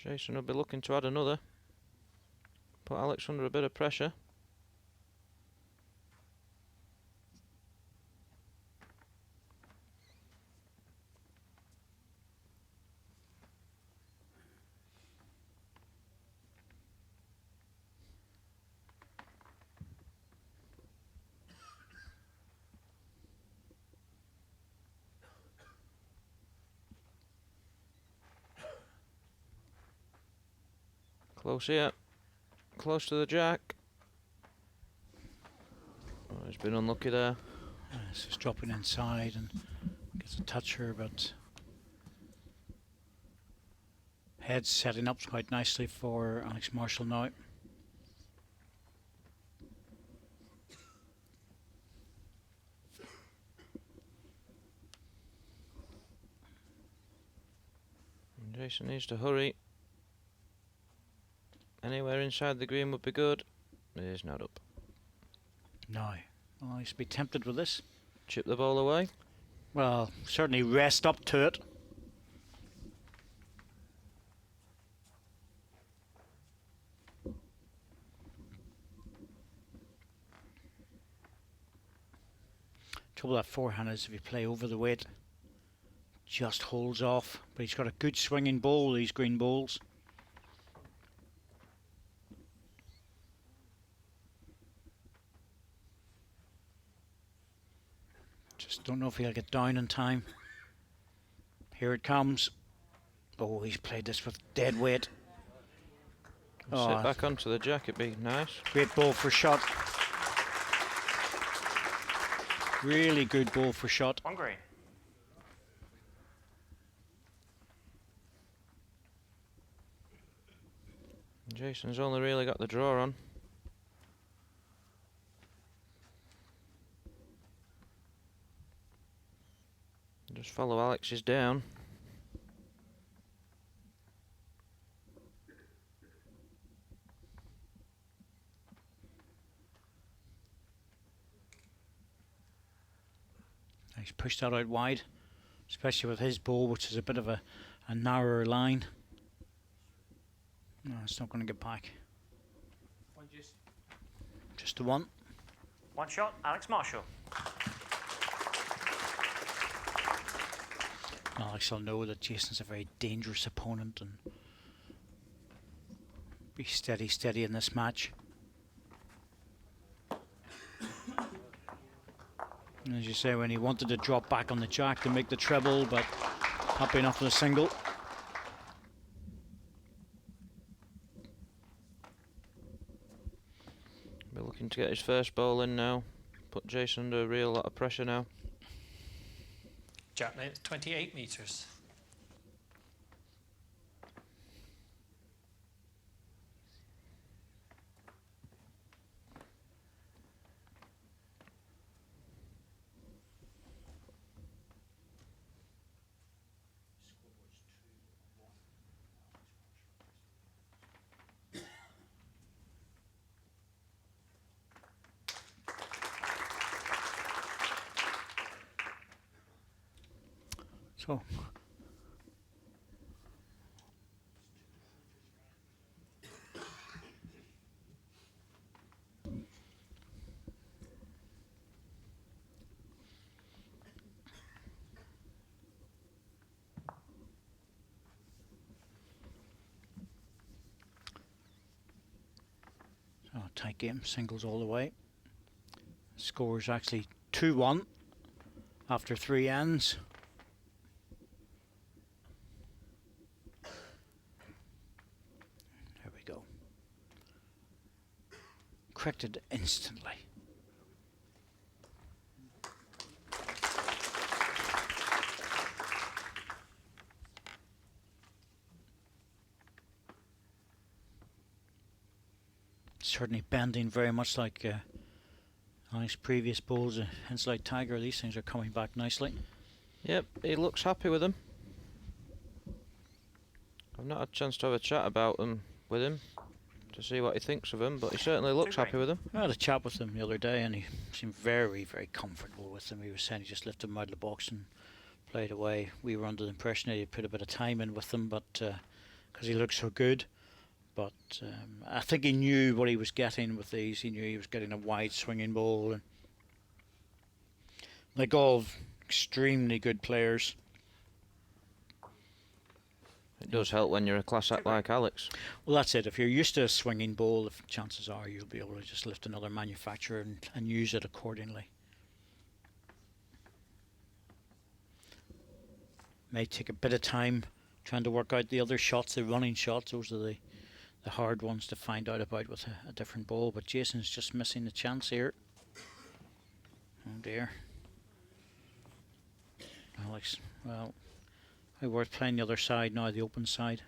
Jason will be looking to add another. Put Alex under a bit of pressure. Close here. Close to the jack. Oh, he's been unlucky there. So he's dropping inside and gets a touch here, but head's setting up quite nicely for Alex Marshall now. And Jason needs to hurry. Anywhere inside the green would be good. He's not up. No. Well, he should be tempted with this. Chip the ball away. Well, certainly rest up to it. Trouble with that forehand is if you play over the weight, just holds off. But he's got a good swinging ball, these green balls. Just don't know if he'll get down in time. Here it comes. Oh, he's played this with dead weight. Sit back onto the jack, it'd be nice. Great ball for shot. Really good ball for shot. One green. Jason's only really got the draw on. Just follow Alex's down. He's pushed that out wide, especially with his ball, which is a bit of a narrower line. No, it's not going to get back. Just the one. One shot, Alex Marshall. Alex will know that Jason's a very dangerous opponent and be steady in this match. And as you say, when he wanted to drop back on the jack to make the treble, but happy enough with a single. Be looking to get his first ball in now. Put Jason under a real lot of pressure now. Jack length 28 metres. So tight game, singles all the way. Score is actually 2-1 after 3 ends. There we go. Corrected instantly. Certainly bending very much like Alex's previous balls, hence like Tiger. These things are coming back nicely. Yep, he looks happy with them. I've not had a chance to have a chat about them with him to see what he thinks of them, but he certainly looks happy with them. I had a chat with him the other day and he seemed very, very comfortable with them. He was saying he just lifted them out of the box and played away. We were under the impression that he'd put a bit of time in with them, but because he looked so good. But I think he knew what he was getting with these. He knew he was getting a wide swinging ball. And like all extremely good players. It does help when you're a class act like Alex. Well, that's it. If you're used to a swinging ball, chances are you'll be able to just lift another manufacturer and use it accordingly. May take a bit of time trying to work out the other shots, the running shots. Those are the hard ones to find out about with a different ball. But Jason's just missing the chance here. Oh dear. Alex, well, worth playing the other side now, the open side.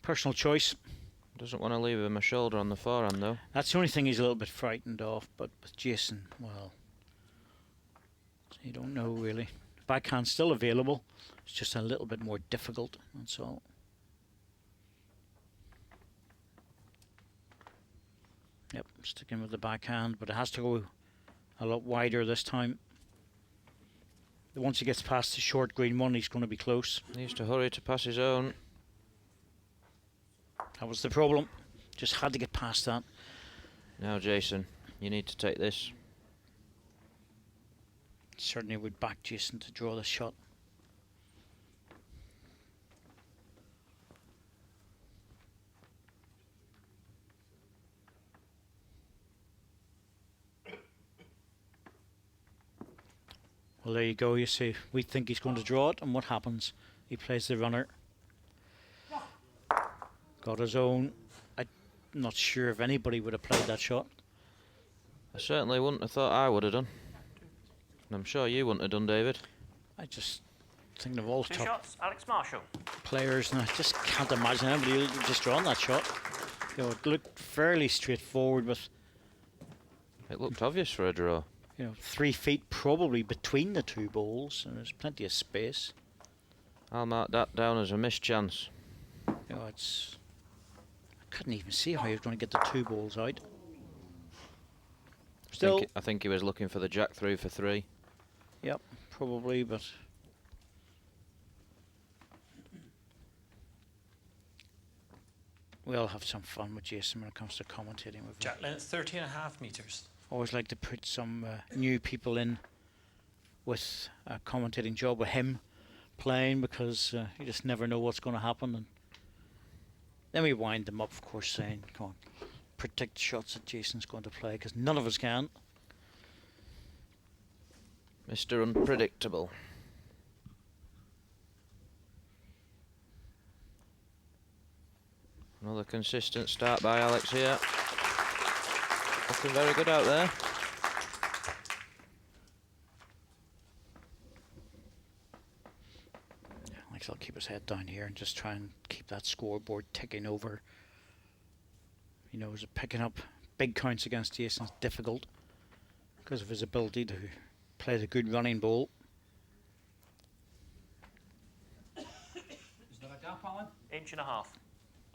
Personal choice. Doesn't want to leave him a shoulder on the forehand though. That's the only thing he's a little bit frightened of, but with Jason, well, you don't know really. Backhand's still available. It's just a little bit more difficult, that's all. Yep, sticking with the backhand, but it has to go a lot wider this time. Once he gets past the short green one, he's going to be close. He needs to hurry to pass his own. That was the problem. Just had to get past that. Now, Jason, you need to take this. Certainly would back Jason to draw the shot. Well, there you go. You see, we think he's going to draw it, and what happens? He plays the runner. Got his own. I'm not sure if anybody would have played that shot. I certainly wouldn't have thought I would have done. And I'm sure you wouldn't have done, David. I just think of all the 2 top shots, Alex Marshall. players, and I just can't imagine anybody just drawing that shot. You know, it looked fairly straightforward with, It looked obvious for a draw. 3 feet probably between the two balls, and there's plenty of space. I'll mark that down as a missed chance. It's. I couldn't even see how he was going to get the two balls out. Still, I think he was looking for the jack through for 3. yep, probably, but we'll have some fun with Jason when it comes to commentating with him. Jack length 30.5 metres. Always like to put some new people in with a commentating job with him playing, because you just never know what's going to happen. And then we wind them up, of course, saying, come on, predict shots that Jason's going to play, because none of us can. Mr. Unpredictable. Another consistent start by Alex here. Looking very good out there. Alex will keep his head down here and just try and keep that scoreboard ticking over. He knows that picking up big counts against Jason's difficult because of his ability to play the good running ball. Is there a gap, Alan? 1.5 inches.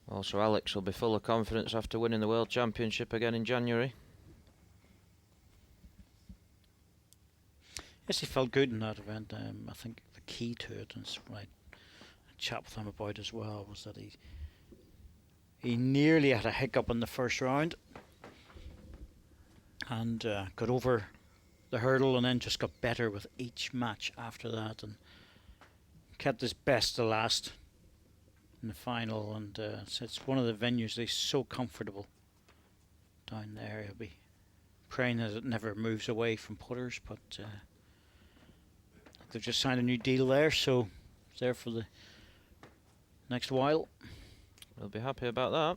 Also, Alex will be full of confidence after winning the World Championship again in January. Yes, he felt good in that event. I think the key to it, and what I chat with him about as well, was that he nearly had a hiccup in the first round and got over the hurdle, and then just got better with each match after that, and kept his best to last in the final. And so it's one of the venues that's so comfortable down there. He'll be praying that it never moves away from putters, but they've just signed a new deal there, so it's there for the next while. We'll be happy about that.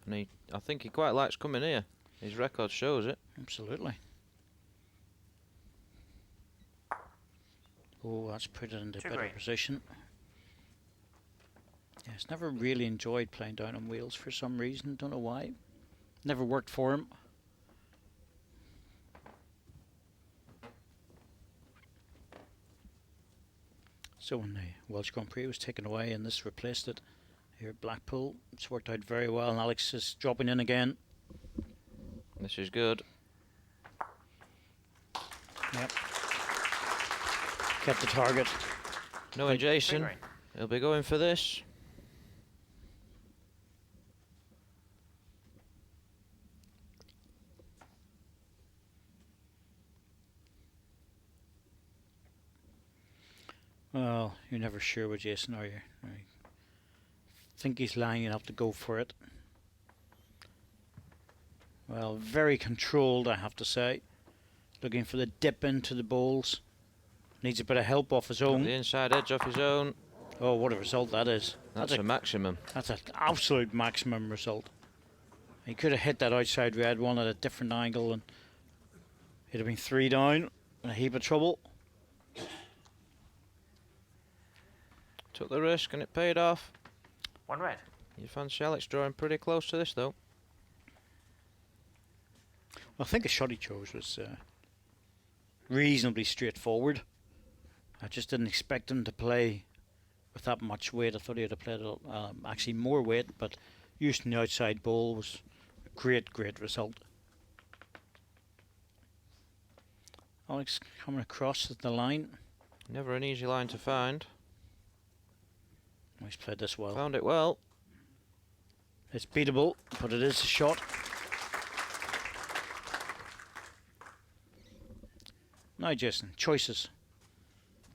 And I think he quite likes coming here. His record shows it. Absolutely. Oh, that's put it into a better position. Yeah, he's never really enjoyed playing down on wheels for some reason. Don't know why. Never worked for him. So when the Welsh Grand Prix was taken away and this replaced it here at Blackpool, it's worked out very well, and Alex is dropping in again. This is good. Yep. Kept the target. Knowing Right. Jason, Green. he'll be going for this. Well, you're never sure with Jason, are you? I think he's lining up to go for it. Well, very controlled, I have to say. Looking for the dip into the bowls. Needs a bit of help off his Got own. the inside edge off his own. Oh, what a result that is. That's a maximum. That's an absolute maximum result. He could have hit that outside red one at a different angle and he'd have been 3 down in a heap of trouble. Took the risk and it paid off. 1 red. You fancy Alex drawing pretty close to this though. I think the shot he chose was reasonably straightforward. I just didn't expect him to play with that much weight. I thought he would have played actually more weight, but using the outside bowl was a great result. Alex coming across at the line. Never an easy line to find. He's played this well. Found it well. It's beatable, but it is a shot. Now, Jason, choices.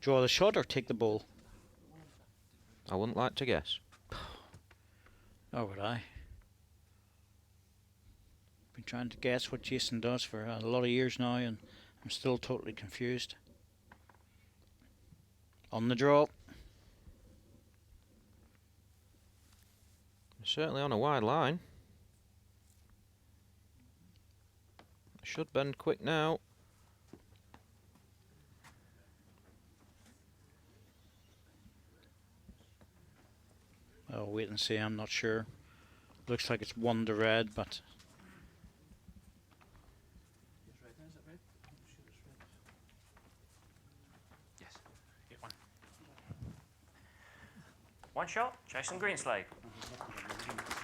Draw the shot or take the ball? I wouldn't like to guess. Or would I? Been trying to guess what Jason does for a lot of years now, and I'm still totally confused. On the draw. Certainly on a wide line. Should bend quick now. I'll wait and see, I'm not sure. Looks like it's 1 to red, but Yes. Get 1. 1 shot. Jason Greenslade.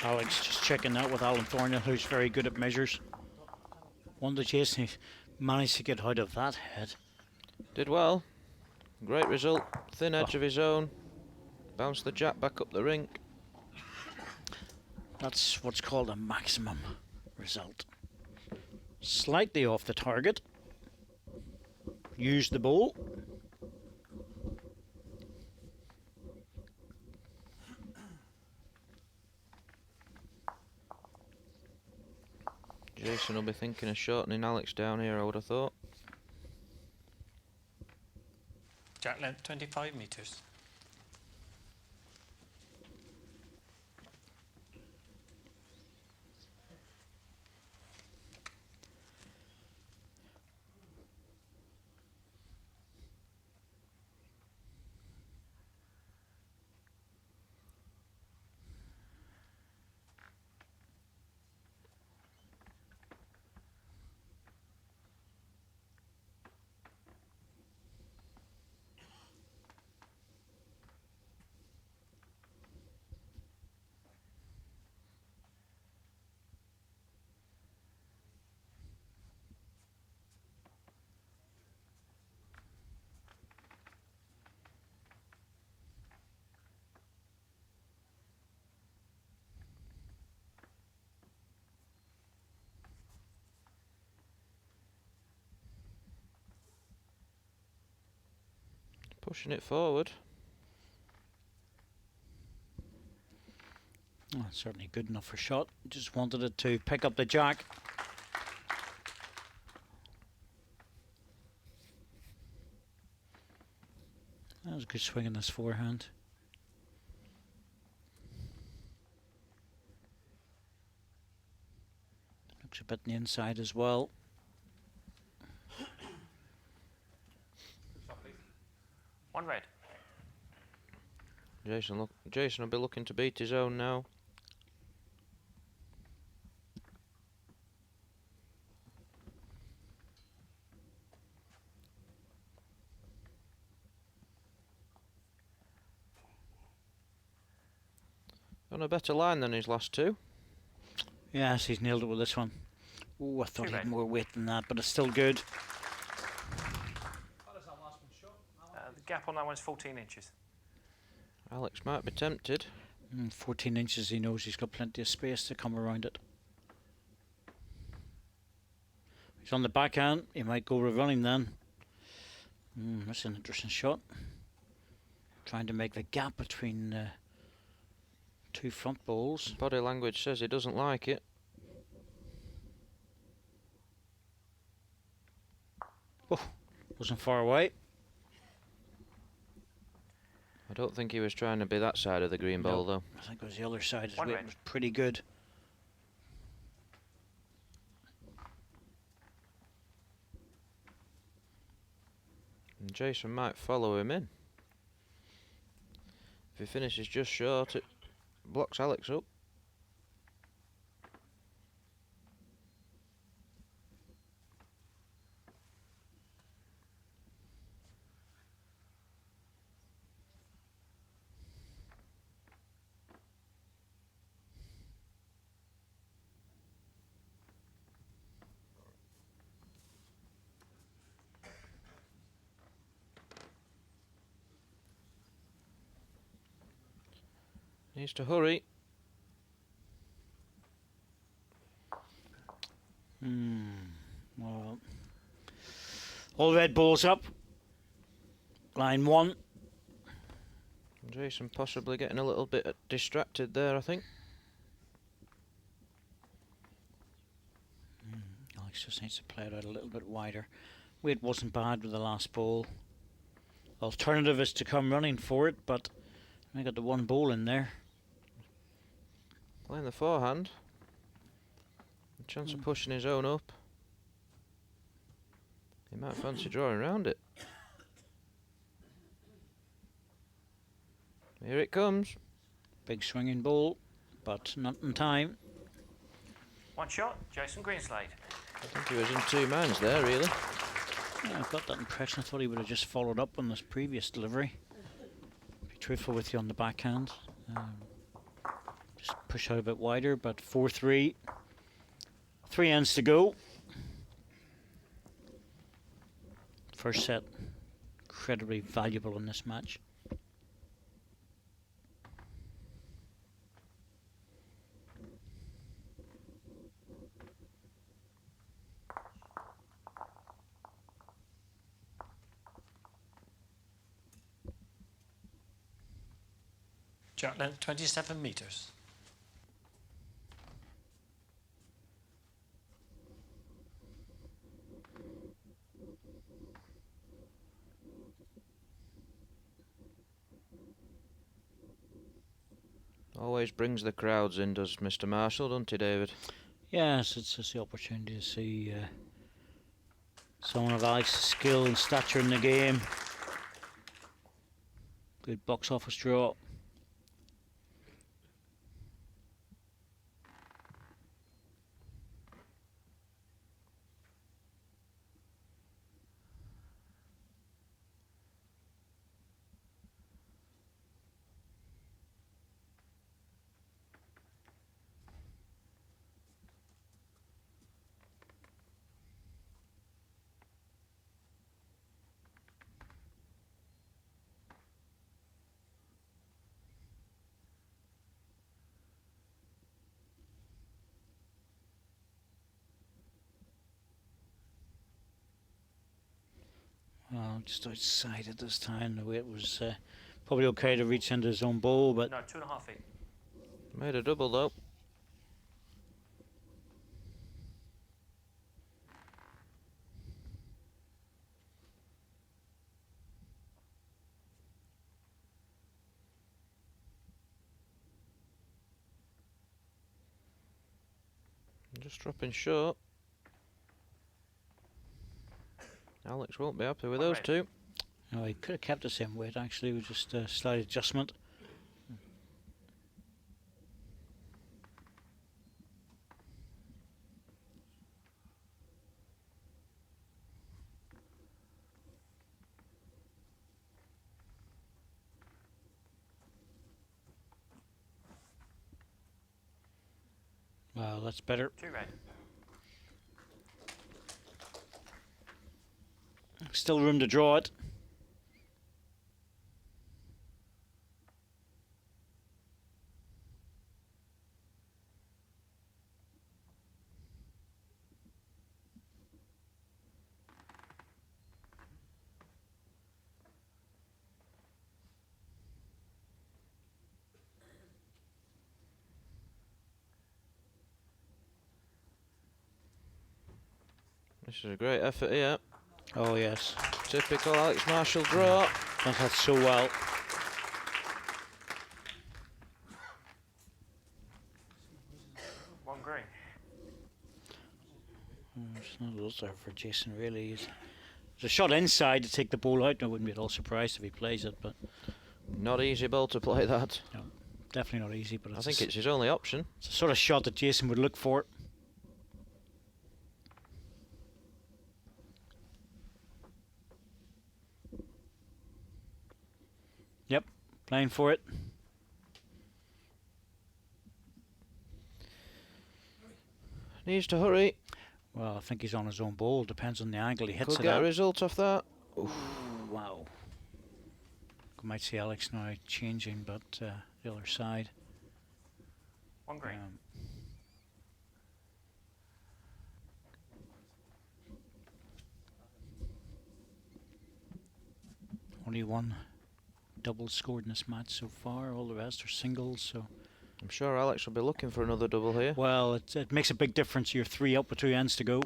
Alex just checking that with Alan Thornhill, who's very good at measures. 1 to Jason, he managed to get out of that head. Did well. Great result. Thin edge of his own. Bounced the jack back up the rink. That's what's called a maximum result. Slightly off the target. Use the bowl. Jason will be thinking of shortening Alex down here, I would have thought. Jack length 25 metres. Pushing it forward. Oh, it's certainly good enough for shot. Just wanted it to pick up the jack. That was a good swing in this forehand. Looks a bit on the inside as well. One red. Jason will be looking to beat his own now. On a better line than his last two. Yes, he's nailed it with this one. Oh, I thought he had more weight than that, but it's still good. The gap on that one's 14 inches. Alex might be tempted. 14 inches, he knows he's got plenty of space to come around it. He's on the backhand, he might go running then. That's an interesting shot. Trying to make the gap between two front bowls. Body language says he doesn't like it. Oh, wasn't far away. I don't think he was trying to be that side of the green ball though. I think it was the other side. His One weight red. was pretty good. And Jason might follow him in. If he finishes just short, it blocks Alex up. Needs to hurry. Well, all red balls up. Line 1. Jason possibly getting a little bit distracted there, I think. Alex just needs to play it out a little bit wider. Weight wasn't bad with the last ball. Alternative is to come running for it, but I got the one ball in there. Playing the forehand. A chance of pushing his own up. He might fancy drawing around it. Here it comes. Big swinging ball, but not in time. One shot, Jason Greenslade. I think he was in two minds there, really. Yeah, I've got that impression. I thought he would have just followed up on this previous delivery. Be truthful with you on the backhand. Just push out a bit wider, but 4-3. 3 ends to go. First set, incredibly valuable in this match. Shot length 27 meters. Always brings the crowds in, does Mr. Marshall, doesn't he, David? Yes, it's just the opportunity to see someone of Alex's skill and stature in the game. Good box office draw. Well, just outside at this time. The weight was probably okay to reach into his own bowl, but No, 2.5 feet. Made a double though. Just dropping short. Alex won't be happy with One those red. two. no, he could have kept the same weight actually, with just a slight adjustment. Well, that's better. 2 red. Still room to draw it. This is a great effort here. Oh yes, Typical Alex Marshall draw. done that so well. One green. There's no loss there for Jason really. There's a shot inside to take the ball out, and I wouldn't be at all surprised if he plays it, but Not easy ball to play that. no, definitely not easy. But I think it's his only option. it's the sort of shot that Jason would look for. Yep, playing for it. Needs to hurry. Well, I think he's on his own ball. Depends on the angle he hits Could it get at. a result off that. Wow. We might see Alex now changing, but the other side. One green. Only one double scored in this match so far. All the rest are singles. So, I'm sure Alex will be looking for another double here. well, it makes a big difference. You're 3 up with 2 ends to go.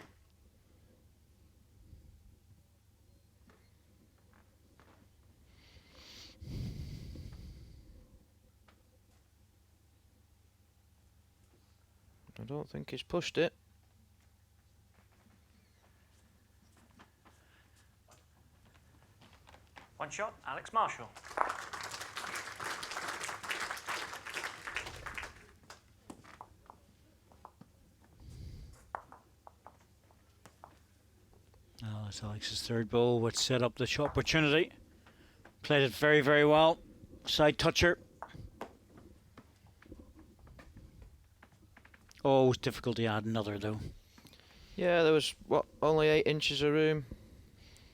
I don't think he's pushed it. One shot, Alex Marshall. Oh, that's Alex's third ball, which set up the shot opportunity. Played it very, very well. Side toucher. Oh, it was difficult to add another though. Yeah, there was, what, only 8 inches of room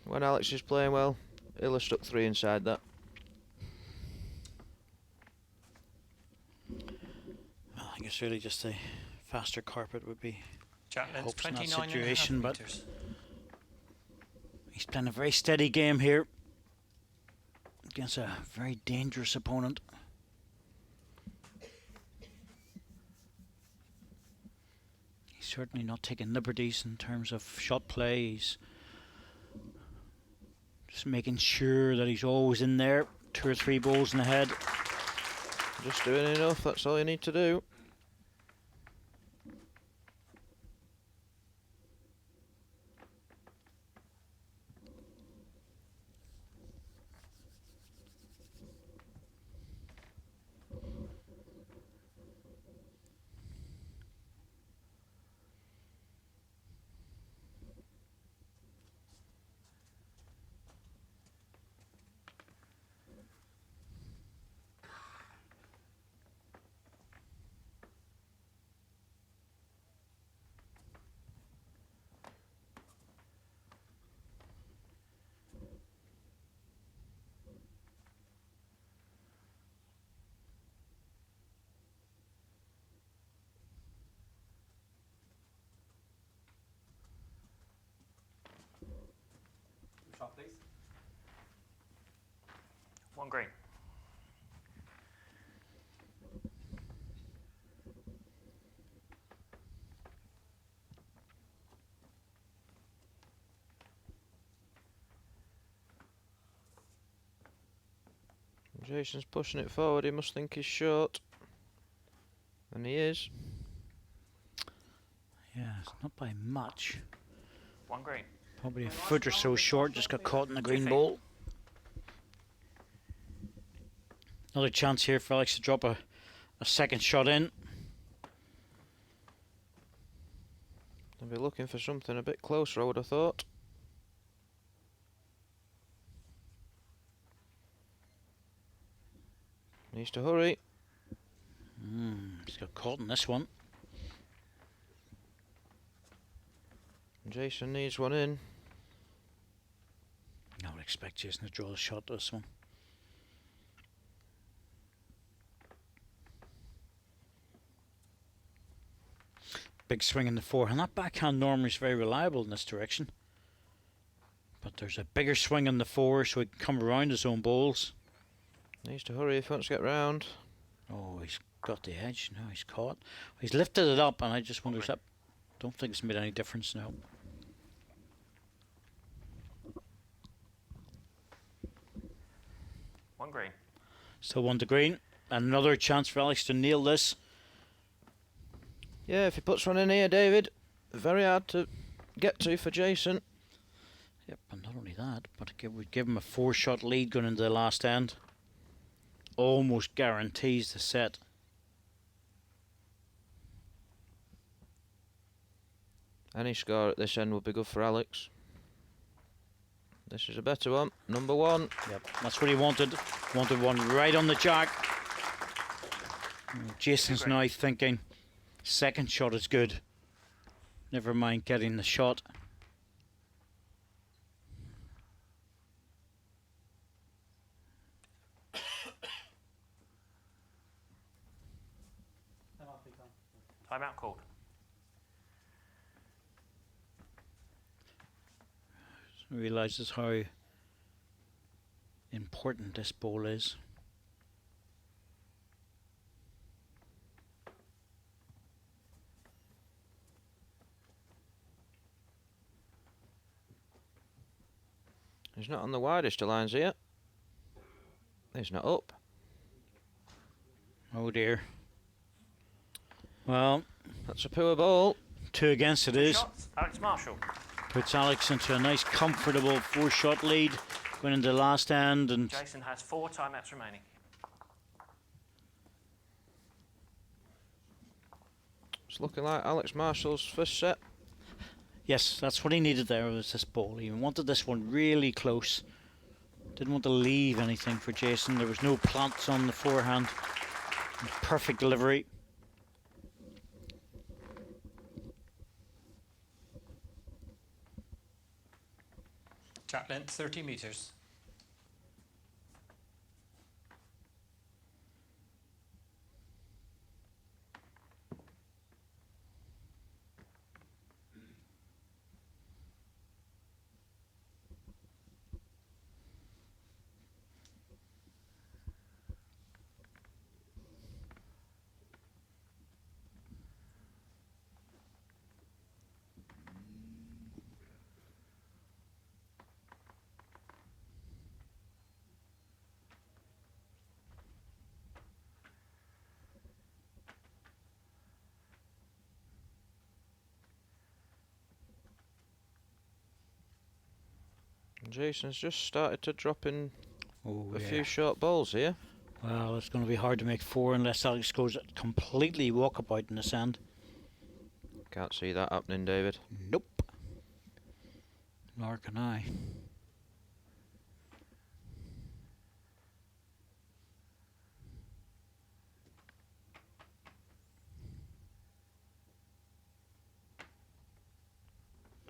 when Alex is playing well. He'll have stuck 3 inside that. Well, I think it's really just a faster carpet would be. Shot length Hopes in that 29 situation, but meters. he's playing a very steady game here against a very dangerous opponent. He's certainly not taking liberties in terms of shot play. He's just making sure that he's always in there. 2 or 3 balls in the head. Just doing enough, that's all you need to do. Shot, please. One green. Jason's pushing it forward, he must think he's short. And he is. Yeah, it's not by much. One green. Probably a foot or so short, just got caught in the green feet. ball. Another chance here for Alex to drop a second shot in. They'll be looking for something a bit closer, I would have thought. Needs to hurry. He's got caught in this one. Jason needs one in. I would expect Jason to draw the shot to this one. Big swing in the forehand. That backhand normally is very reliable in this direction. But there's a bigger swing on the 4 so he can come around his own balls. Needs to hurry if he wants to get round. Oh, he's got the edge. Now he's caught. He's lifted it up and I just wonder, is that, don't think it's made any difference now. One green. Still 1 to green. Another chance for Alex to nail this. Yeah, if he puts one in here, David, very hard to get to for Jason. Yep, and not only that, but it would give him a 4-shot lead going into the last end. Almost guarantees the set. Any score at this end would be good for Alex. This is a better one, number 1. Yep, that's what he wanted. Wanted one right on the jack. Jason's now thinking, second shot is good. Never mind getting the shot. Timeout called. Realizes how important this ball is. He's not on the widest of lines here. He's not up. Oh dear. Well, That's a poor ball. 2 against it is. Shots. Alex Marshall. Puts Alex into a nice comfortable 4-shot lead going into the last end, and Jason has 4 timeouts remaining. It's looking like Alex Marshall's first set. yes, that's what he needed there, was this ball. He wanted this one really close. Didn't want to leave anything for Jason. There was no plants on the forehand. Perfect delivery. Shot length 30 meters. Jason's just started to drop in Oh, a yeah. few short balls here. Well, it's going to be hard to make 4 unless Alex goes completely walkabout in this end. Can't see that happening, David. Nope. Nor can I.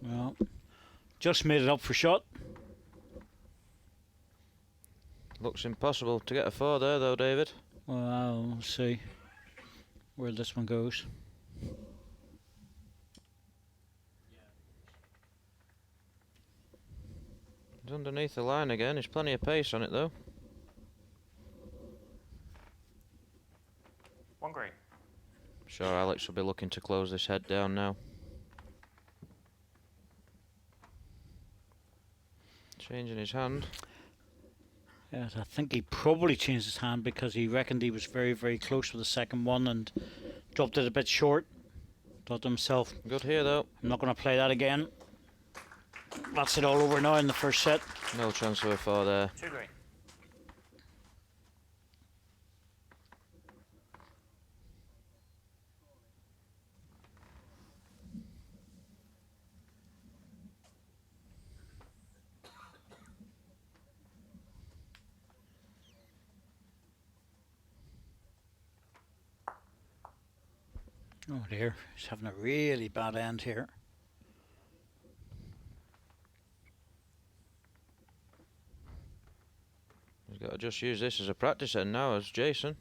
Well, just made it up for shot. Looks impossible to get a 4 there, though, David. Well, we'll see where this one goes. It's underneath the line again. There's plenty of pace on it, though. One green. Sure, Alex will be looking to close this head down now. Changing his hand. Yes, I think he probably changed his hand because he reckoned he was very, very close with the second one and dropped it a bit short. Thought to himself, Good here, though. I'm not going to play that again. That's it all over now in the first set. No chance of a 4 there. 2 green. Oh dear, he's having a really bad end here. He's got to just use this as a practice end now, as Jason.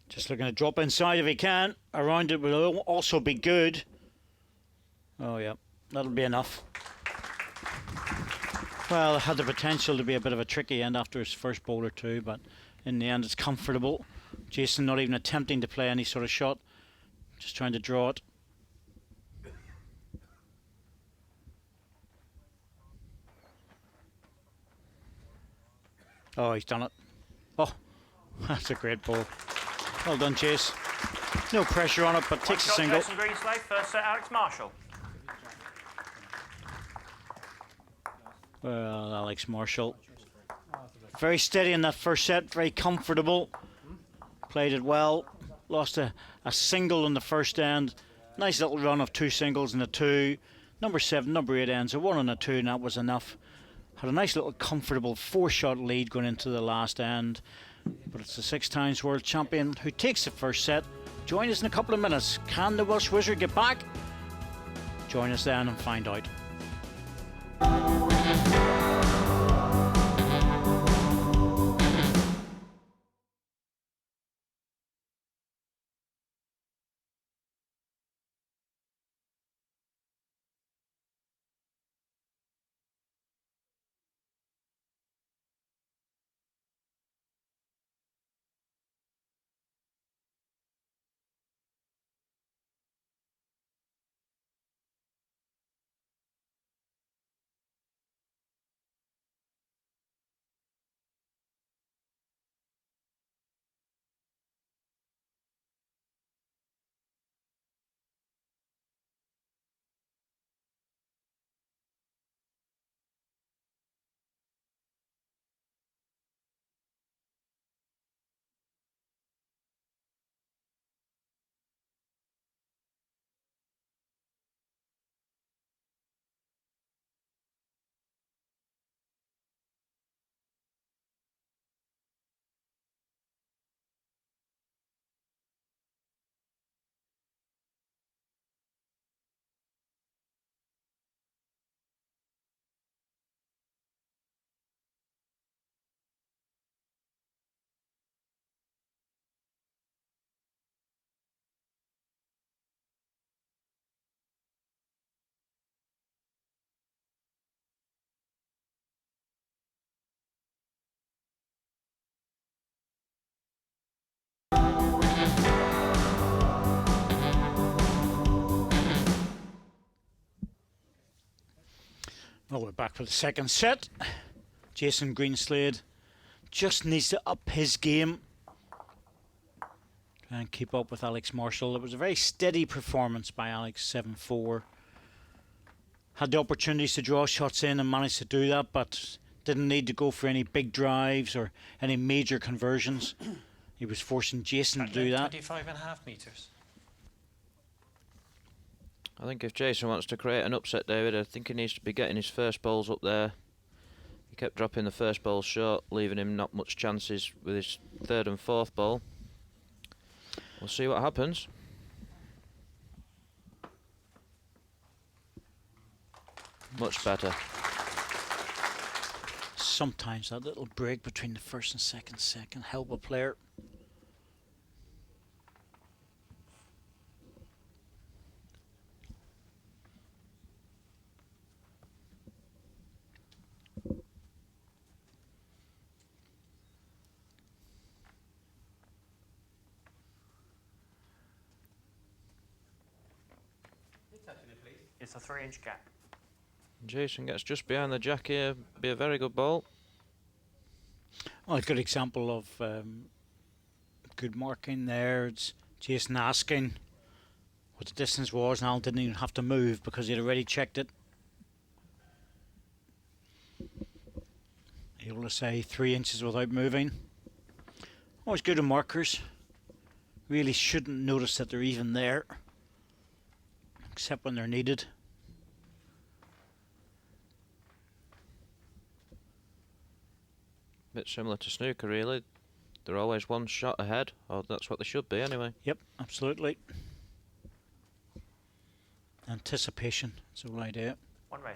Just looking to drop inside if he can. Around it will also be good. Oh yeah, that'll be enough. Well, it had the potential to be a bit of a tricky end after his first bowl or two, but in the end it's comfortable. Jason not even attempting to play any sort of shot, just trying to draw it. Oh, he's done it. Oh, that's a great ball. Well done, Chase. No pressure on it, but takes a One shot, single. Jason Greenslade. First set, Alex Marshall. Well, Alex Marshall. Very steady in that first set, very comfortable. Played it well. Lost a single in the first end. Nice little run of 2 singles and a 2. Number 7, number 8 ends, a 1 and a 2, and that was enough. Had a nice little comfortable 4-shot lead going into the last end. But it's the 6 times world champion who takes the first set. Join us in a couple of minutes. Can the Welsh Wizard get back? Join us then and find out. Well, we're back for the second set. Jason Greenslade just needs to up his game. Try and keep up with Alex Marshall. It was a very steady performance by Alex, 7-4. Had the opportunities to draw shots in and managed to do that, but didn't need to go for any big drives or any major conversions. He was forcing Jason to do that. 25.5 metres. I think if Jason wants to create an upset, David, I think he needs to be getting his first balls up there. He kept dropping the first ball short, leaving him not much chances with his third and fourth ball. We'll see what happens. Much better. Sometimes that little break between the first and second set can help a player. It's a 3-inch gap. Jason gets just behind the jack here. Be a very good ball. Well, a good example of good marking there. It's Jason asking what the distance was, and Al didn't even have to move because he'd already checked it. Able to say 3 inches without moving. Always good at markers. Really shouldn't notice that they're even there, except when they're needed. Bit similar to snooker, really. They're always one shot ahead, or that's what they should be anyway. Yep, absolutely. Anticipation is the whole idea. 1 red.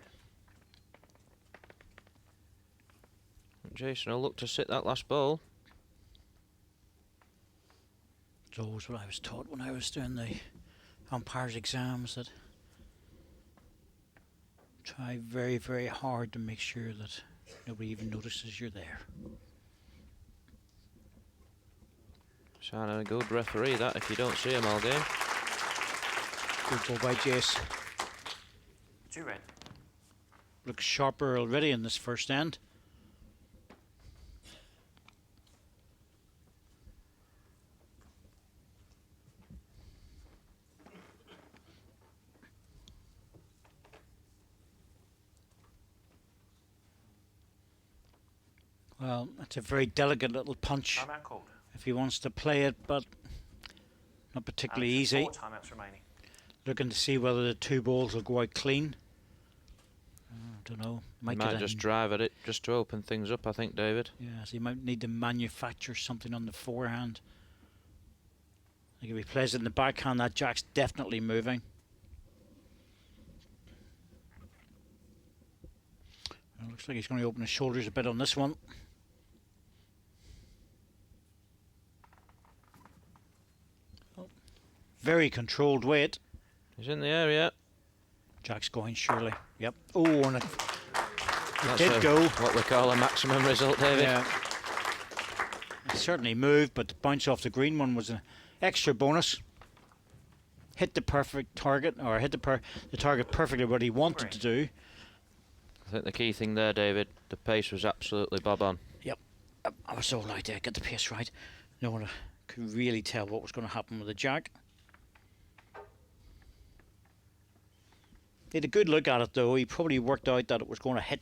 Jason will look to sit that last ball. It's always what I was taught when I was doing the umpire's exams, that try very, very hard to make sure that nobody even notices you're there. Sign a good referee, that, if you don't see him all game. Good ball by Jace. 2 red. Looks sharper already in this first end. Well, that's a very delicate little punch Timeout called. if he wants to play it, but not particularly Alex has easy. 4 timeouts remaining. Looking to see whether the 2 balls will go out clean. I don't know. Might just drive at it just to open things up, I think, David. Yes, he might need to manufacture something on the forehand. Like if he plays it in the backhand, that jack's definitely moving. It looks like he's going to open his shoulders a bit on this one. Oh, very controlled weight. He's in the area. Jack's going surely. Yep. Oh, and it That's did go. What we call a maximum result, David. Yeah. It certainly moved, but the bounce off the green one was an extra bonus. Hit the perfect target, or hit the target perfectly what he wanted to do. I think the key thing there, David, the pace was absolutely bob on. Yep. I was all right there. Get the pace right. No one could really tell what was going to happen with the jack. He had a good look at it though. He probably worked out that it was going to hit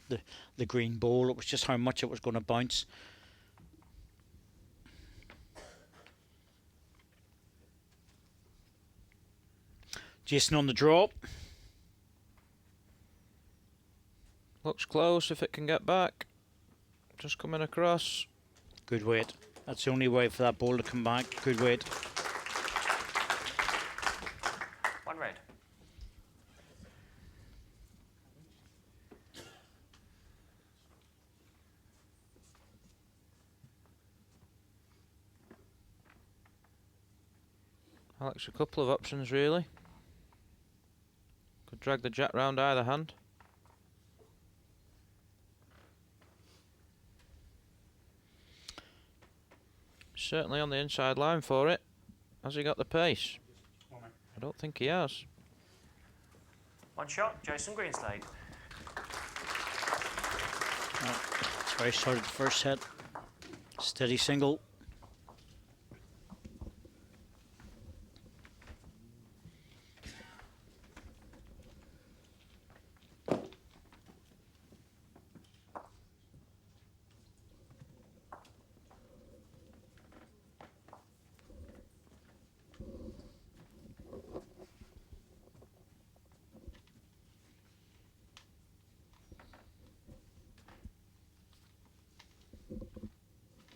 the green ball. It was just how much it was going to bounce. Jason on the draw. Looks close if it can get back. Just coming across. Good weight. That's the only way for that ball to come back. Good weight. 1 red. Alex, a couple of options really. Could drag the jack round either hand. Certainly on the inside line for it. Has he got the pace? I don't think he has. 1 shot, Jason Greenslade. It's very solid first set. Steady single.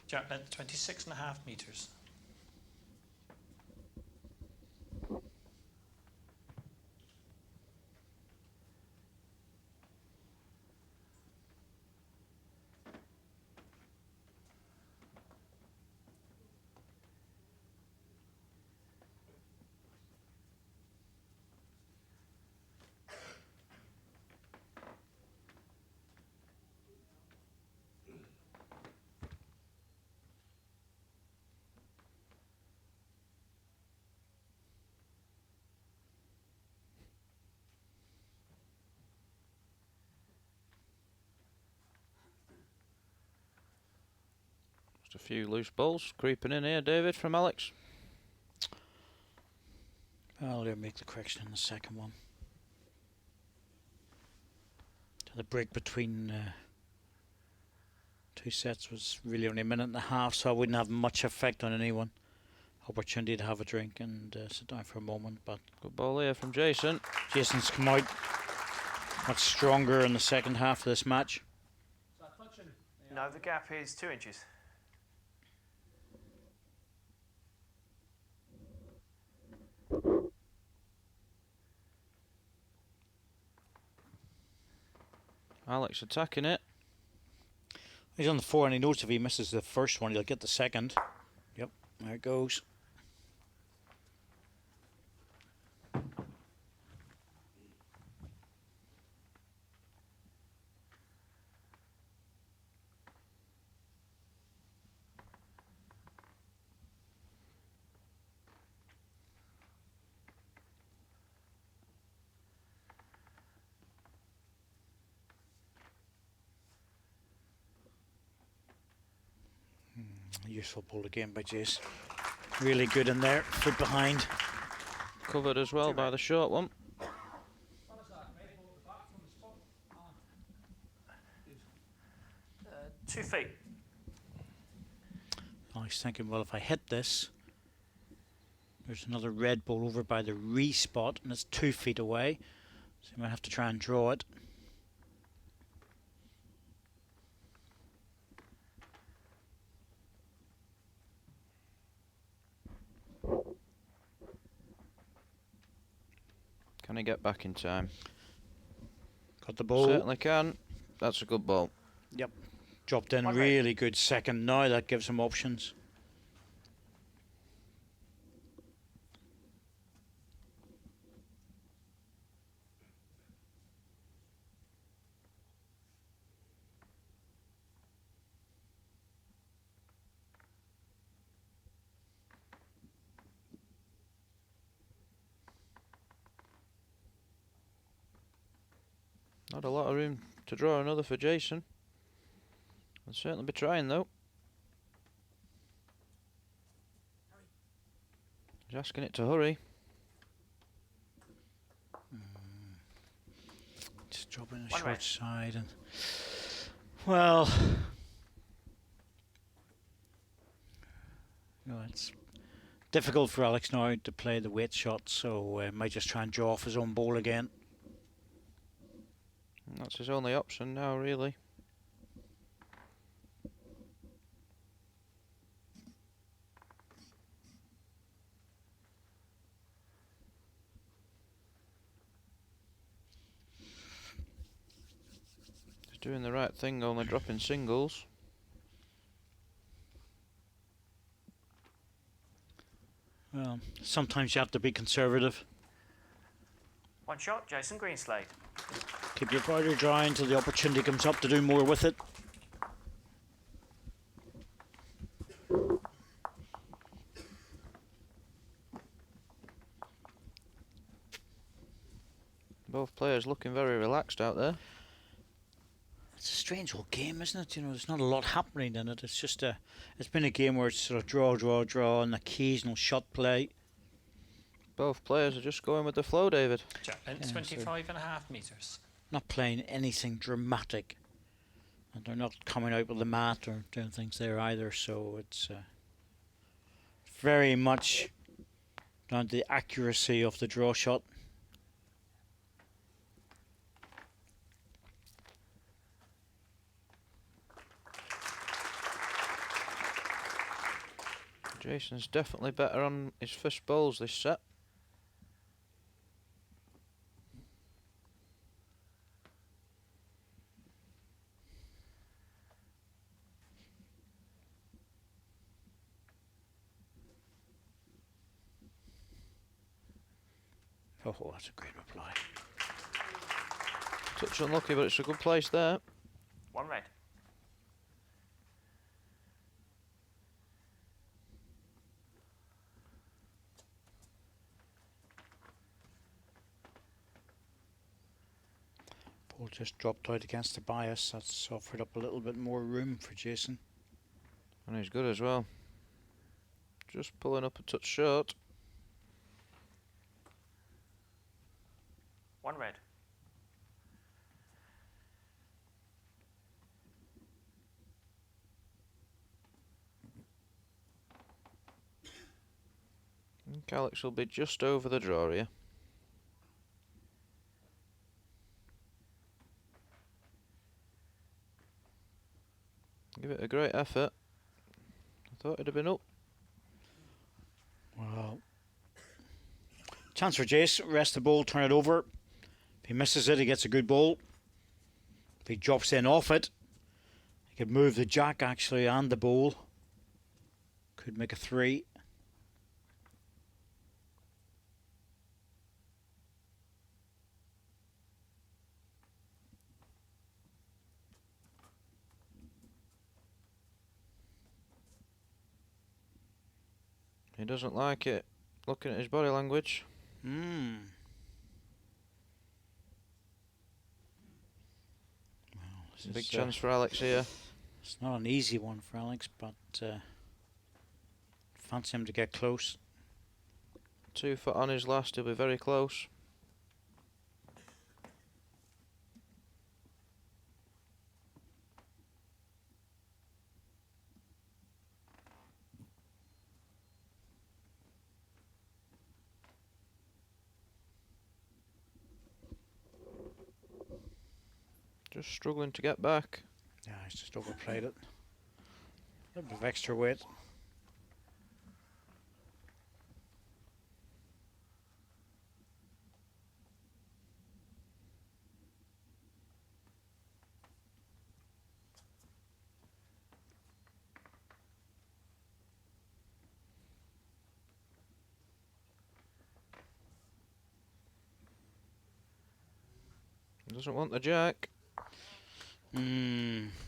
Jack length 26.5 metres. Just a few loose balls creeping in here, David, from Alex. I'll make the correction in the second one. The break between 2 sets was really only a minute and a half, so I wouldn't have much effect on anyone. Opportunity to have a drink and sit down for a moment, but Good ball here from Jason. Jason's come out much stronger in the second half of this match. No, the gap is 2 inches. Alex attacking it. He's on the 4 and he knows if he misses the first one, he'll get the second. Yep, there it goes. A useful ball again by Jace. Really good in there, foot behind. Covered as well by the short one. 2 feet. Alex thinking, well, if I hit this, there's another red ball over by the re-spot, and it's 2 feet away. So you might have to try and draw it. Can he get back in time? Got the ball. Certainly can. That's a good ball. Yep. Dropped in, One really good second. Now that gives him options. Not a lot of room to draw another for Jason. I'll certainly be trying though. He's asking it to hurry. Just dropping the One short red. side. And well, it's difficult for Alex now to play the weight shot, so might just try and draw off his own ball again. And that's his only option now, really. He's doing the right thing, only dropping singles. Well, sometimes you have to be conservative. 1 shot, Jason Greenslade. Keep your powder dry until the opportunity comes up to do more with it. Both players looking very relaxed out there. It's a strange old game, isn't it? You know, there's not a lot happening in it. It's just it's been a game where it's sort of draw, and occasional shot play. Both players are just going with the flow, David. Jack length Yeah, 25.5 metres. Not playing anything dramatic. And they're not coming out with the mat or doing things there either, so it's very much down to the accuracy of the draw shot. Jason's definitely better on his first bowls this set. Oh, that's a great reply. Touch unlucky, but it's a good place there. 1 red. Ball just dropped out against the bias. That's offered up a little bit more room for Jason. And he's good as well. Just pulling up a touch short. 1 red. I think Alex will be just over the draw here. Give it a great effort. I thought it'd have been up. Well, chance for Jace. Rest the ball, turn it over. If he misses it, he gets a good ball. If he drops in off it, he could move the jack actually and the ball. Could make a 3. He doesn't like it. Looking at his body language. Well, Big chance for Alex here. It's not an easy one for Alex, but Fancy him to get close. 2 foot on his last, he'll be very close. Just struggling to get back. Yeah, he's just overplayed it. A little bit of extra weight. Doesn't want the jack.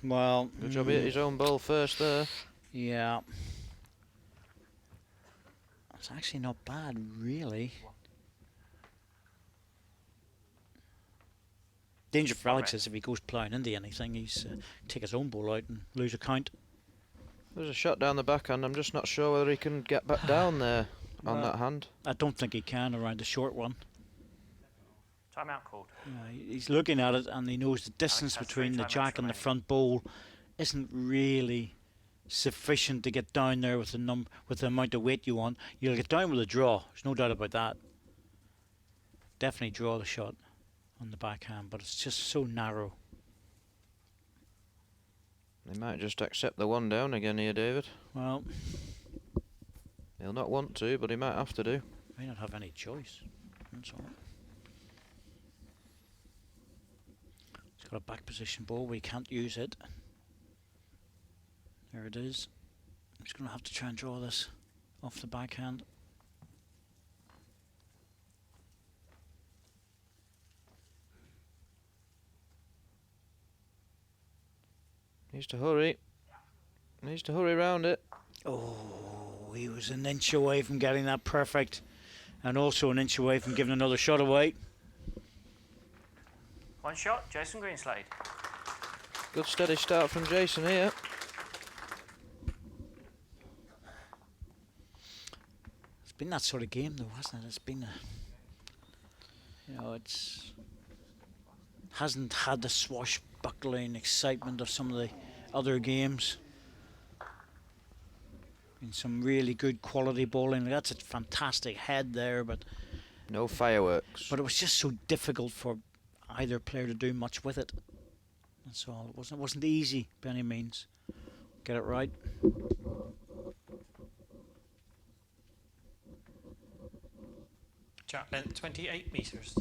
Well, Good job, he hit his own ball first there. yeah. It's actually not bad, really. Danger for Alex is if he goes ploughing into anything, he's take his own ball out and lose a count. There's a shot down the backhand. I'm just not sure whether he can get back down there on that hand. I don't think he can around the short one. Timeout called. He's looking at it and he knows the distance has between 3 the timeouts jack and the remaining. front bowl isn't really sufficient to get down there with the amount of weight you want. You'll get down with a draw. There's no doubt about that. Definitely draw the shot on the backhand, but it's just so narrow. He might just accept the one down again here, David. Well, He'll not want to, but he might have to do. may not have any choice. That's all. He's got a back position ball, we can't use it. There it is. I'm just going to have to try and draw this off the backhand. Needs to hurry. Needs to hurry round it. Oh, he was an inch away from getting that perfect, and also an inch away from giving another shot away. 1 shot, Jason Greenslade. Good steady start from Jason here. It's been that sort of game though, hasn't it? It's been it's hasn't had the swashbuckling excitement of some of the other games. Been some really good quality bowling. That's a fantastic head there, but No fireworks. it was just so difficult for either player to do much with it. That's all. It wasn't easy by any means. Get it right. Jack length 28 metres.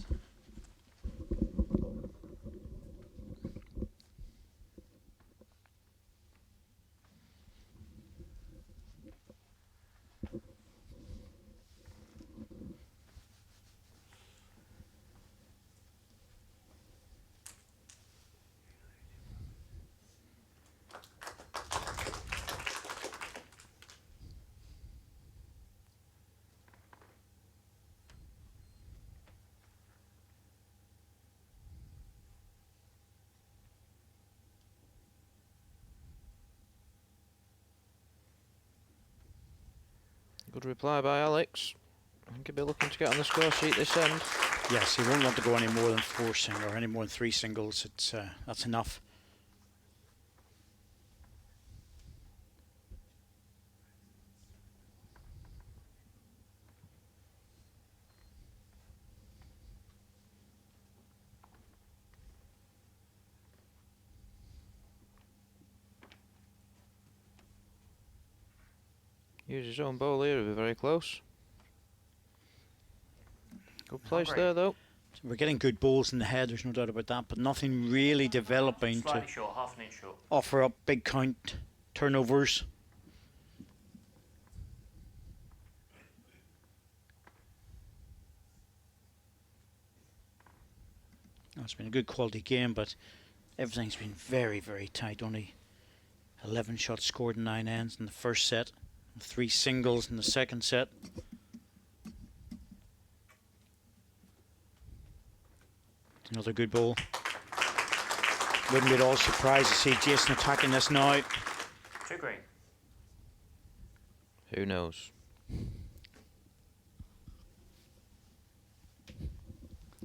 Good reply by Alex. I think he'll be looking to get on the score sheet this end. Yes, he won't want to go any more than 4 singles or any more than 3 singles. It's that's enough. Use his own bowl here, he'll be very close. Good place Hungry. there though. So we're getting good balls in the head, there's no doubt about that, but nothing really developing Slightly to short, half an inch short. offer up big count turnovers. Oh, it's been a good quality game, but everything's been very, very tight. Only 11 shots scored in 9 ends in the first set, 3 singles in the second set. Another good ball. Wouldn't be at all surprised to see Jason attacking this now. 2 green. Who knows?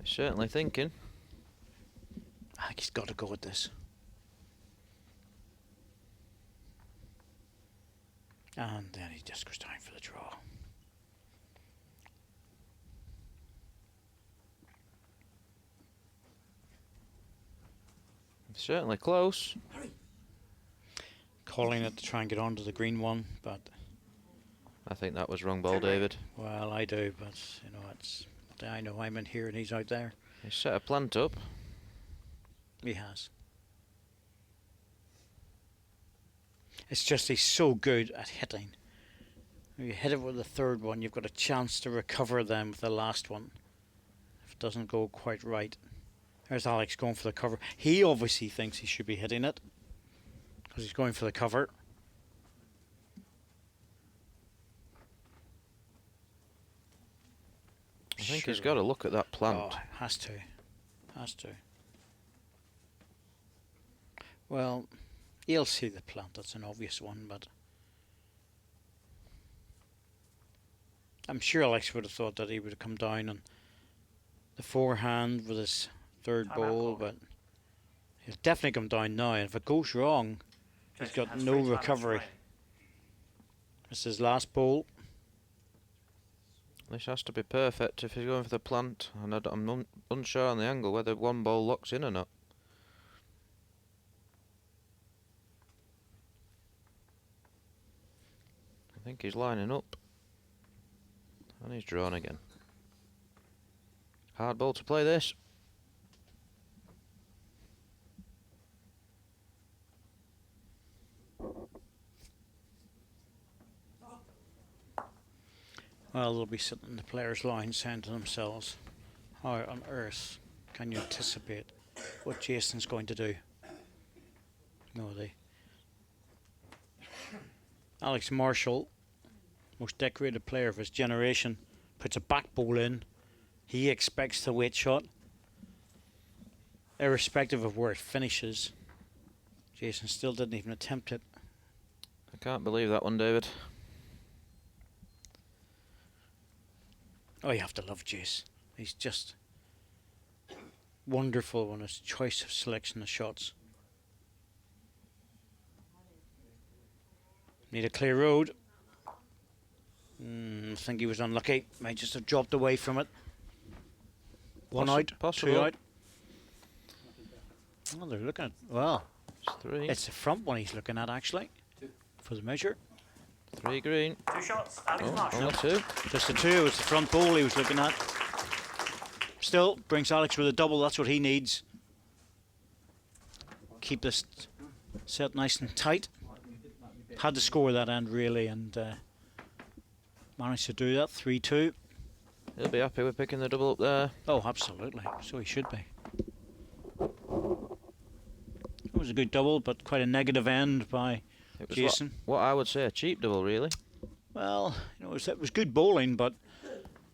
He's certainly thinking. I think he's got to go with this. And then he just goes down for the draw. Certainly close. Calling it to try and get onto the green one, but I think that was wrong ball, David. well, I do, but you know, it's I know I'm in here and he's out there. He set a plant up. He has. It's just he's so good at hitting. If you hit it with the third one, you've got a chance to recover them with the last one. If it doesn't go quite right. There's Alex going for the cover. He obviously thinks he should be hitting it because he's going for the cover. I think he's got to look at that plant. Oh, has to. Has to. Well, he'll see the plant. That's an obvious one, but I'm sure Alex would have thought that he would have come down on the forehand with his third ball, but he'll definitely come down now. And if it goes wrong, he's got no recovery. This is his last ball. This has to be perfect if he's going for the plant, and I'm unsure on the angle whether one ball locks in or not. I think he's lining up, and he's drawn again. Hard ball to play this. Well, they'll be sitting in the players' line saying to themselves, how on earth can you anticipate what Jason's going to do? No, they. Alex Marshall, most decorated player of his generation, puts a back ball in. He expects the weight shot. Irrespective of where it finishes, Jason still didn't even attempt it. I can't believe that one, David. Oh, you have to love Jace. He's just wonderful on his choice of selection of shots. Need a clear road. I think he was unlucky. Might just have dropped away from it. One out, possible. two out. Oh, they're looking at, well, It's three. it's the front one he's looking at actually, for the measure. 3 green. 2 shots, Alex Oh, Marshall. only 2. Just the two, it's the front ball he was looking at. Still, brings Alex with a double, that's what he needs. Keep this set nice and tight. Had to score that end really, and managed to do that, 3-2. He'll be happy with picking the double up there. Oh, absolutely, so he should be. It was a good double, but quite a negative end by It was Jason. what I would say a cheap double, really. Well, you know, it was good bowling, but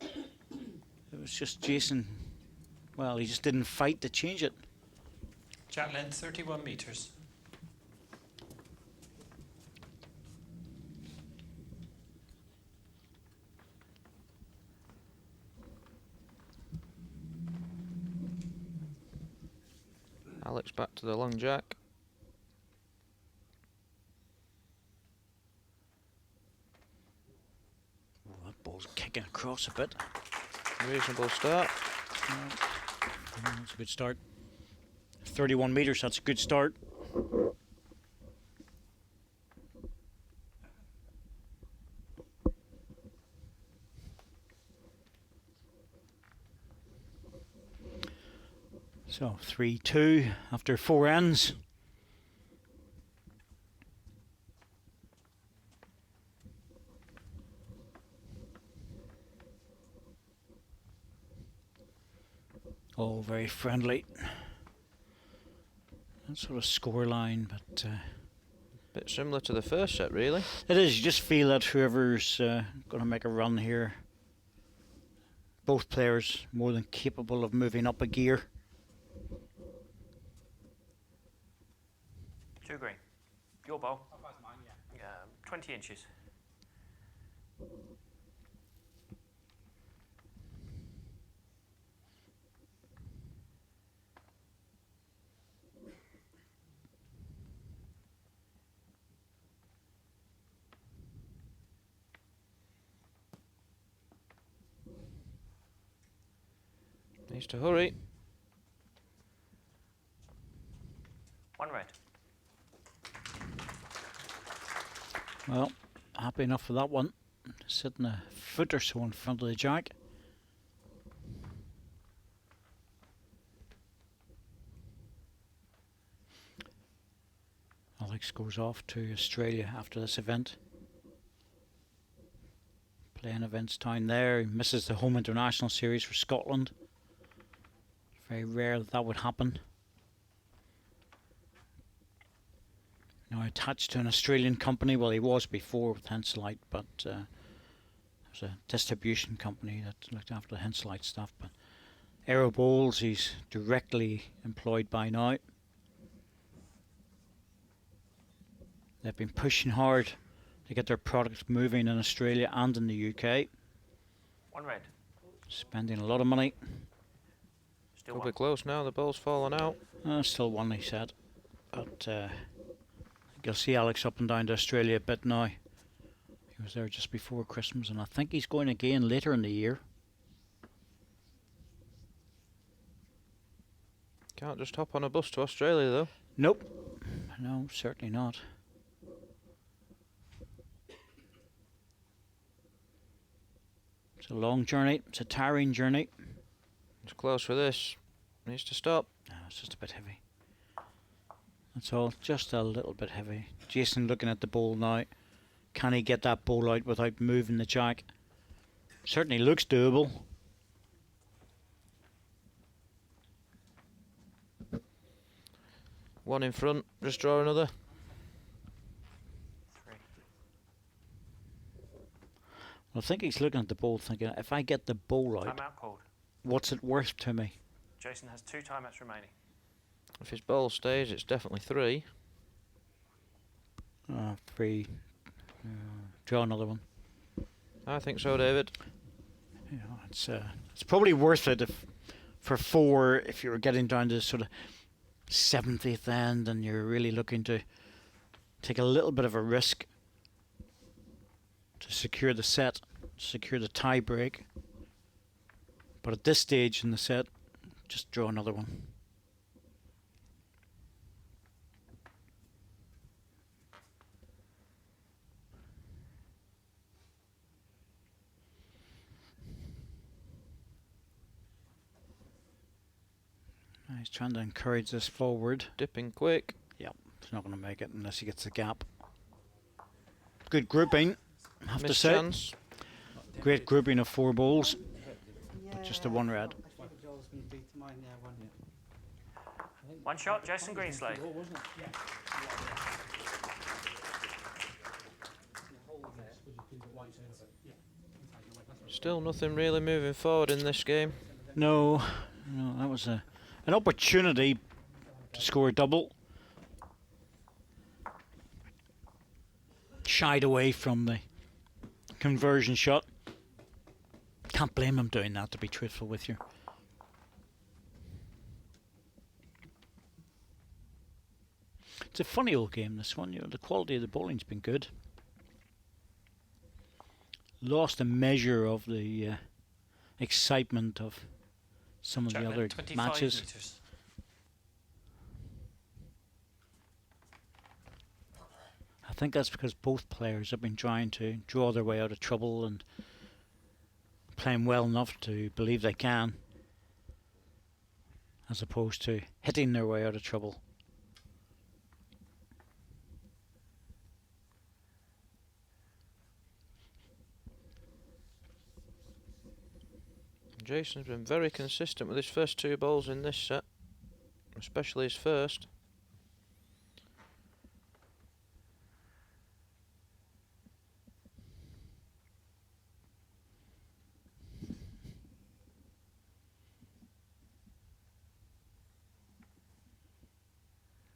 it was just Jason. Well, he just didn't fight to change it. Jack length 31 metres. Alex back to the long jack. Oh, that ball's kicking across a bit. Reasonable start. That's a good start. 31 metres, that's a good start. So 3-2 after 4 ends. All very friendly. That sort of score line, but Bit similar to the first set, really. it is. You just feel that whoever's going to make a run here, both players more than capable of moving up a gear. 2 green. Your ball. 20 inches. Needs to hurry. 1 red. Well, happy enough for that one. Sitting a foot or so in front of the jack. Alex goes off to Australia after this event. Playing events down there. He misses the home international series for Scotland. Very rare that would happen. Now attached to an Australian company. Well, he was before with Henselite, but there's a distribution company that looked after the Henselite stuff. But Aero Bowls, he's directly employed by now. They've been pushing hard to get their product moving in Australia and in the UK. 1 red. Spending a lot of money. Still Could 1. be close now, the ball's fallen out. Still one, he said. But you'll see Alex up and down to Australia a bit now. He was there just before Christmas, and I think he's going again later in the year. Can't just hop on a bus to Australia though. Nope. No, certainly not. It's a long journey. It's a tiring journey. It's close for this. Needs to stop. No, it's just a bit heavy. That's all. Just a little bit heavy. Jason looking at the ball now. Can he get that ball out without moving the jack? Certainly looks doable. One in front. Just draw another. 3. I think he's looking at the ball thinking, if I get the ball out, Timeout called. what's it worth to me? Jason has 2 timeouts remaining. If his ball stays, it's definitely 3. 3. Draw another one. I think so, David. Yeah, it's probably worth it if for 4 if you were getting down to sort of 70th end and you're really looking to take a little bit of a risk to secure the set, secure the tie break. But at this stage in the set, just draw another one. He's trying to encourage this forward. Dipping quick. Yep, he's not going to make it unless he gets the gap. Good grouping, I have to Missed say. chance. Great grouping of 4 balls, but just the 1 red. 1 shot, Jason Greenslade. Still nothing really moving forward in this game. No, that was an opportunity to score a double. Shied away from the conversion shot. Can't blame him doing that, to be truthful with you. It's a funny old game, this one. You know, the quality of the bowling's been good. Lost a measure of the excitement of some of the other 25 matches. meters. I think that's because both players have been trying to draw their way out of trouble and playing well enough to believe they can, as opposed to hitting their way out of trouble. Jason's been very consistent with his first 2 balls in this set, especially his first.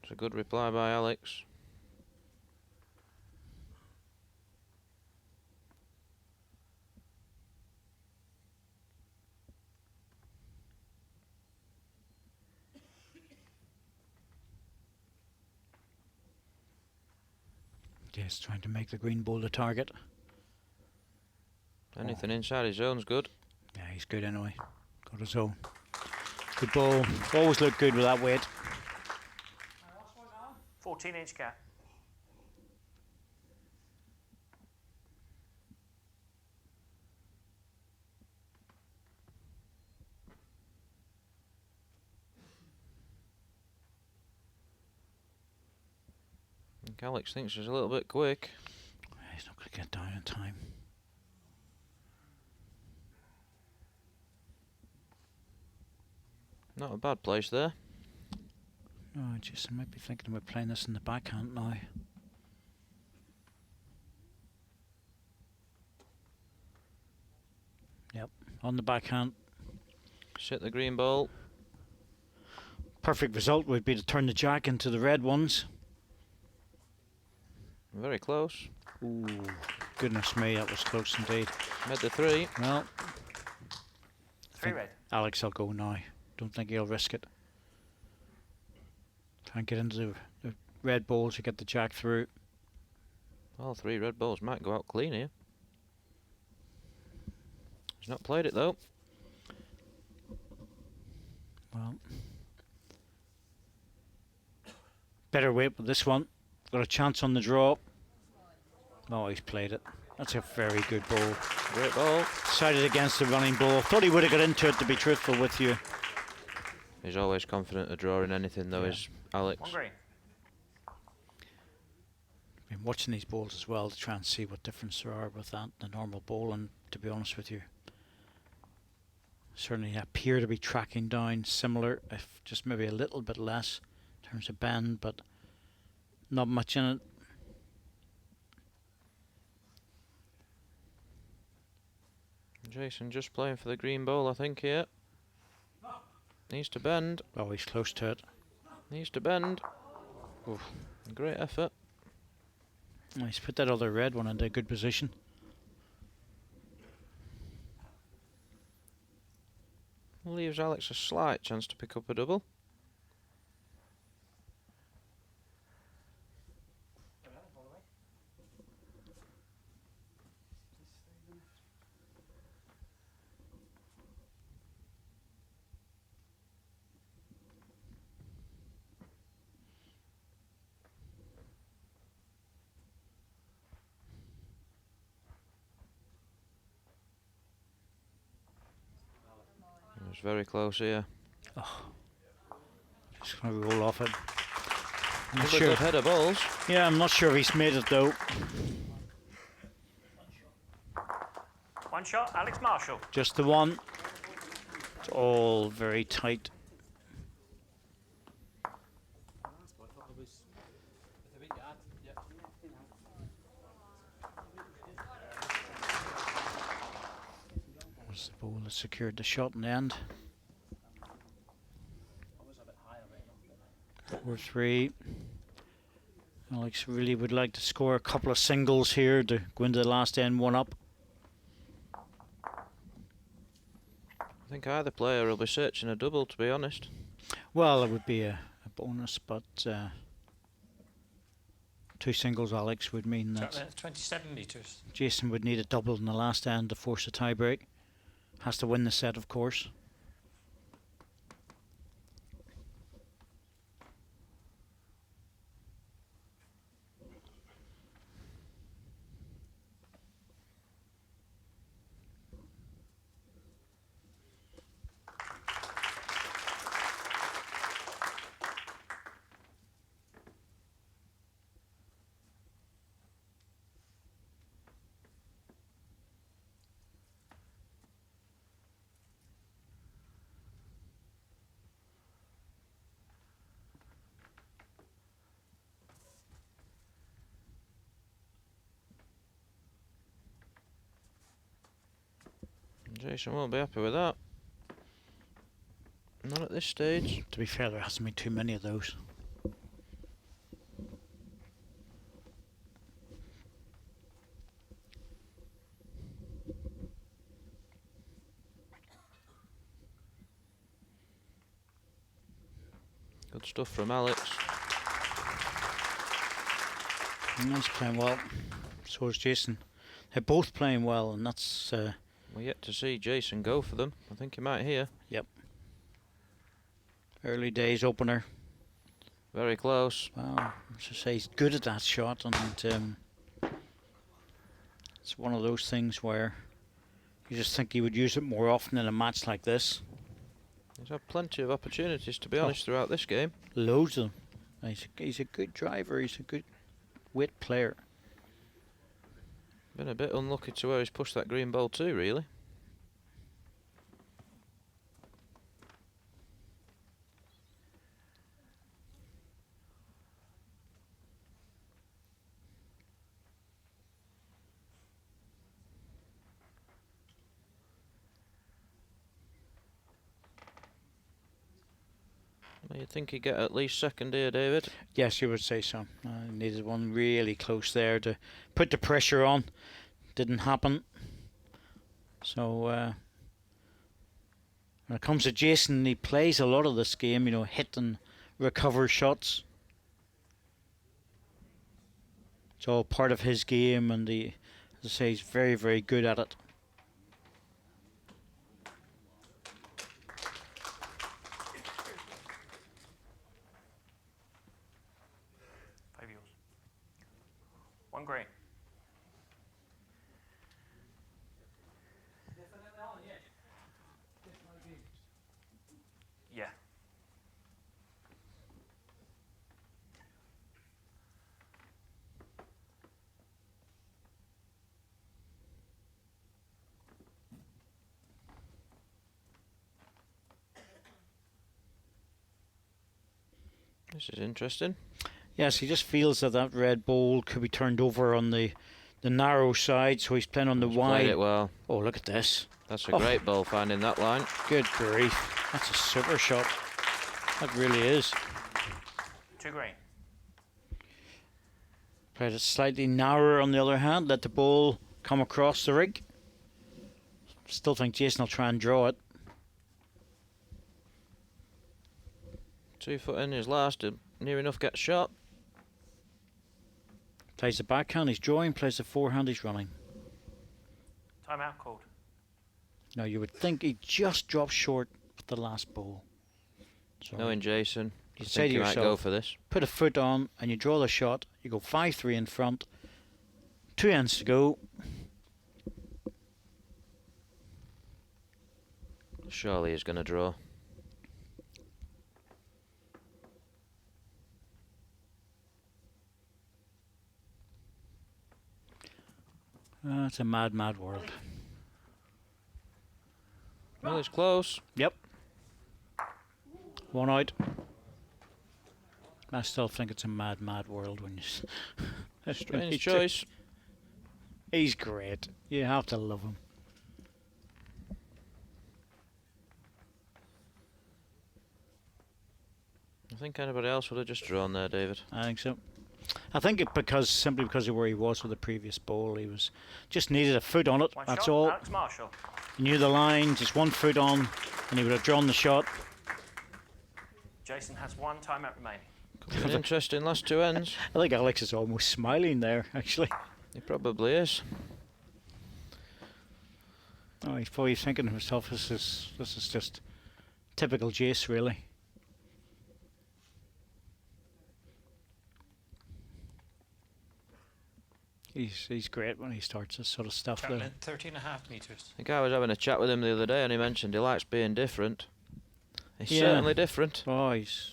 It's a good reply by Alex. Yes, trying to make the green ball the target. Anything inside his zone's good. Yeah, he's good anyway. Got his own. Good ball. Always look good with that weight. 14-inch gap. I think Alex thinks he's a little bit quick. He's not going to get down in time. Not a bad place there. No, I might be thinking about playing this in the backhand now. Yep, on the backhand. Sit the green ball. Perfect result would be to turn the jack into the red ones. Very close. Ooh, goodness me, that was close indeed. Made the 3. Well, 3 red. Alex will go now. Don't think he'll risk it. Try and get into the red balls to get the jack through. All 3 red balls might go out clean here. He's not played it though. Well, better wait with this one. Got a chance on the draw. Oh, he's played it. That's a very good ball. Great ball. Decided against the running ball. Thought he would have got into it, to be truthful with you. He's always confident of drawing anything though, Yeah. is Alex. 1 green. Been watching these balls as well to try and see what difference there are with that, the normal ball, and to be honest with you, certainly appear to be tracking down similar, if just maybe a little bit less in terms of bend, but not much in it. Jason just playing for the green ball, I think, here. Needs to bend. Oh, he's close to it. Needs to bend. Oof. Great effort. Oh, he's put that other red one into a good position. Leaves Alex a slight chance to pick up a double. It was very close here. Just going to roll off it. I'm not Good sure. header balls. Yeah, I'm not sure if he's made it though. 1 shot, Alex Marshall. Just the one. It's all very tight. There's the ball that secured the shot in the end. 4-3. Alex really would like to score a couple of singles here to go into the last end 1 up. I think either player will be searching a double, to be honest. Well, it would be a bonus, but 2 singles, Alex, would mean Shot that length 27 metres. Jason would need a double in the last end to force a tie break. Has to win the set, of course. Jason won't be happy with that. Not at this stage. To be fair, there hasn't been too many of those. Good stuff from Alex. He's playing well. So is Jason. They're both playing well, and that's. We're yet to see Jason go for them. I think he might here. Yep. Early days opener. Very close. Wow. As I say, he's good at that shot, and it's one of those things where you just think he would use it more often in a match like this. He's had plenty of opportunities, to be honest, throughout this game. Loads of them. He's a good driver. He's a good wit player. Been a bit unlucky to where he's pushed that green ball too, really. Well, you'd think he'd get at least second here, David. Yes, you would say so. Needed one really close there to put the pressure on. Didn't happen. So when it comes to Jason, he plays a lot of this game, you know, hit and recover shots. It's all part of his game, and as I say, he's very, very good at it. One green. Yeah. This is interesting. Yes, he just feels that red ball could be turned over on the narrow side, so he's playing on the He's wide. played it well. Oh, look at this. That's a great ball finding that line. Good grief. That's a super shot. That really is. 2 green. Played it slightly narrower on the other hand, let the ball come across the rig. Still think Jason will try and draw it. 2 foot in his last, near enough get shot. Plays the backhand, he's drawing, plays the forehand, he's running. Timeout called. Now you would think he just dropped short with the last ball. So Knowing Jason, you I say think to he might go yourself, for this. put a foot on and you draw the shot, you go 5-3 in front, 2 ends to go. Surely he's going to draw. It's a mad, mad world. Well, it's close. Yep. 1 out. I still think it's a mad, mad world when you. Strange choice. He's great. You have to love him. I think anybody else would have just drawn there, David. I think so. I think simply because of where he was with the previous ball, he was just needed a foot on it. One That's shot. all. Alex Marshall. He knew the line, just 1 foot on, and he would have drawn the shot. Jason has 1 timeout remaining. An interesting last 2 ends. I think Alex is almost smiling there, actually. He probably is. Oh, he's probably thinking to himself, this is just typical Jace, really. He's great when he starts this sort of stuff. Track length 13.5 metres. I think I was having a chat with him the other day and he mentioned he likes being different. He's Yeah. certainly different. Oh, it's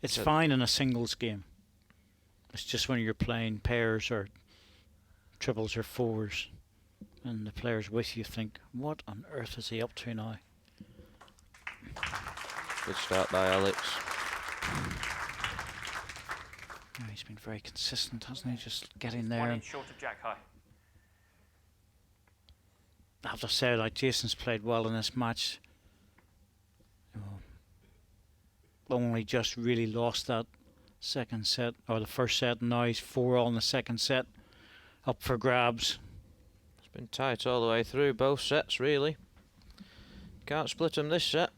So- fine in a singles game. It's just when you're playing pairs or triples or fours and the players with you think, what on earth is he up to now? Good start by Alex. Yeah, he's been very consistent, hasn't he? Just getting 1 there. inch short of Jack High. I have to say, like, Jason's played well in this match. Only just really lost that second set, or the first set, and now he's 4-all in the second set. Up for grabs. It's been tight all the way through, both sets really. Can't split them this set.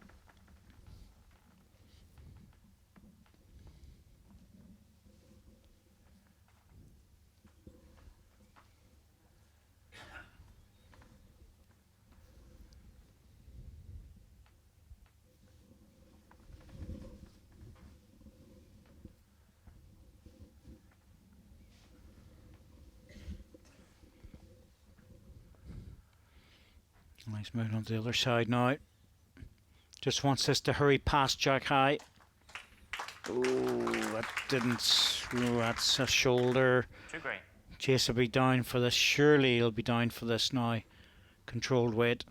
He's moving on to the other side now. Just wants this to hurry past Jack High. Oh, that didn't. Oh, that's a shoulder. 2 green. Chase will be down for this. Surely he'll be down for this now. Controlled weight.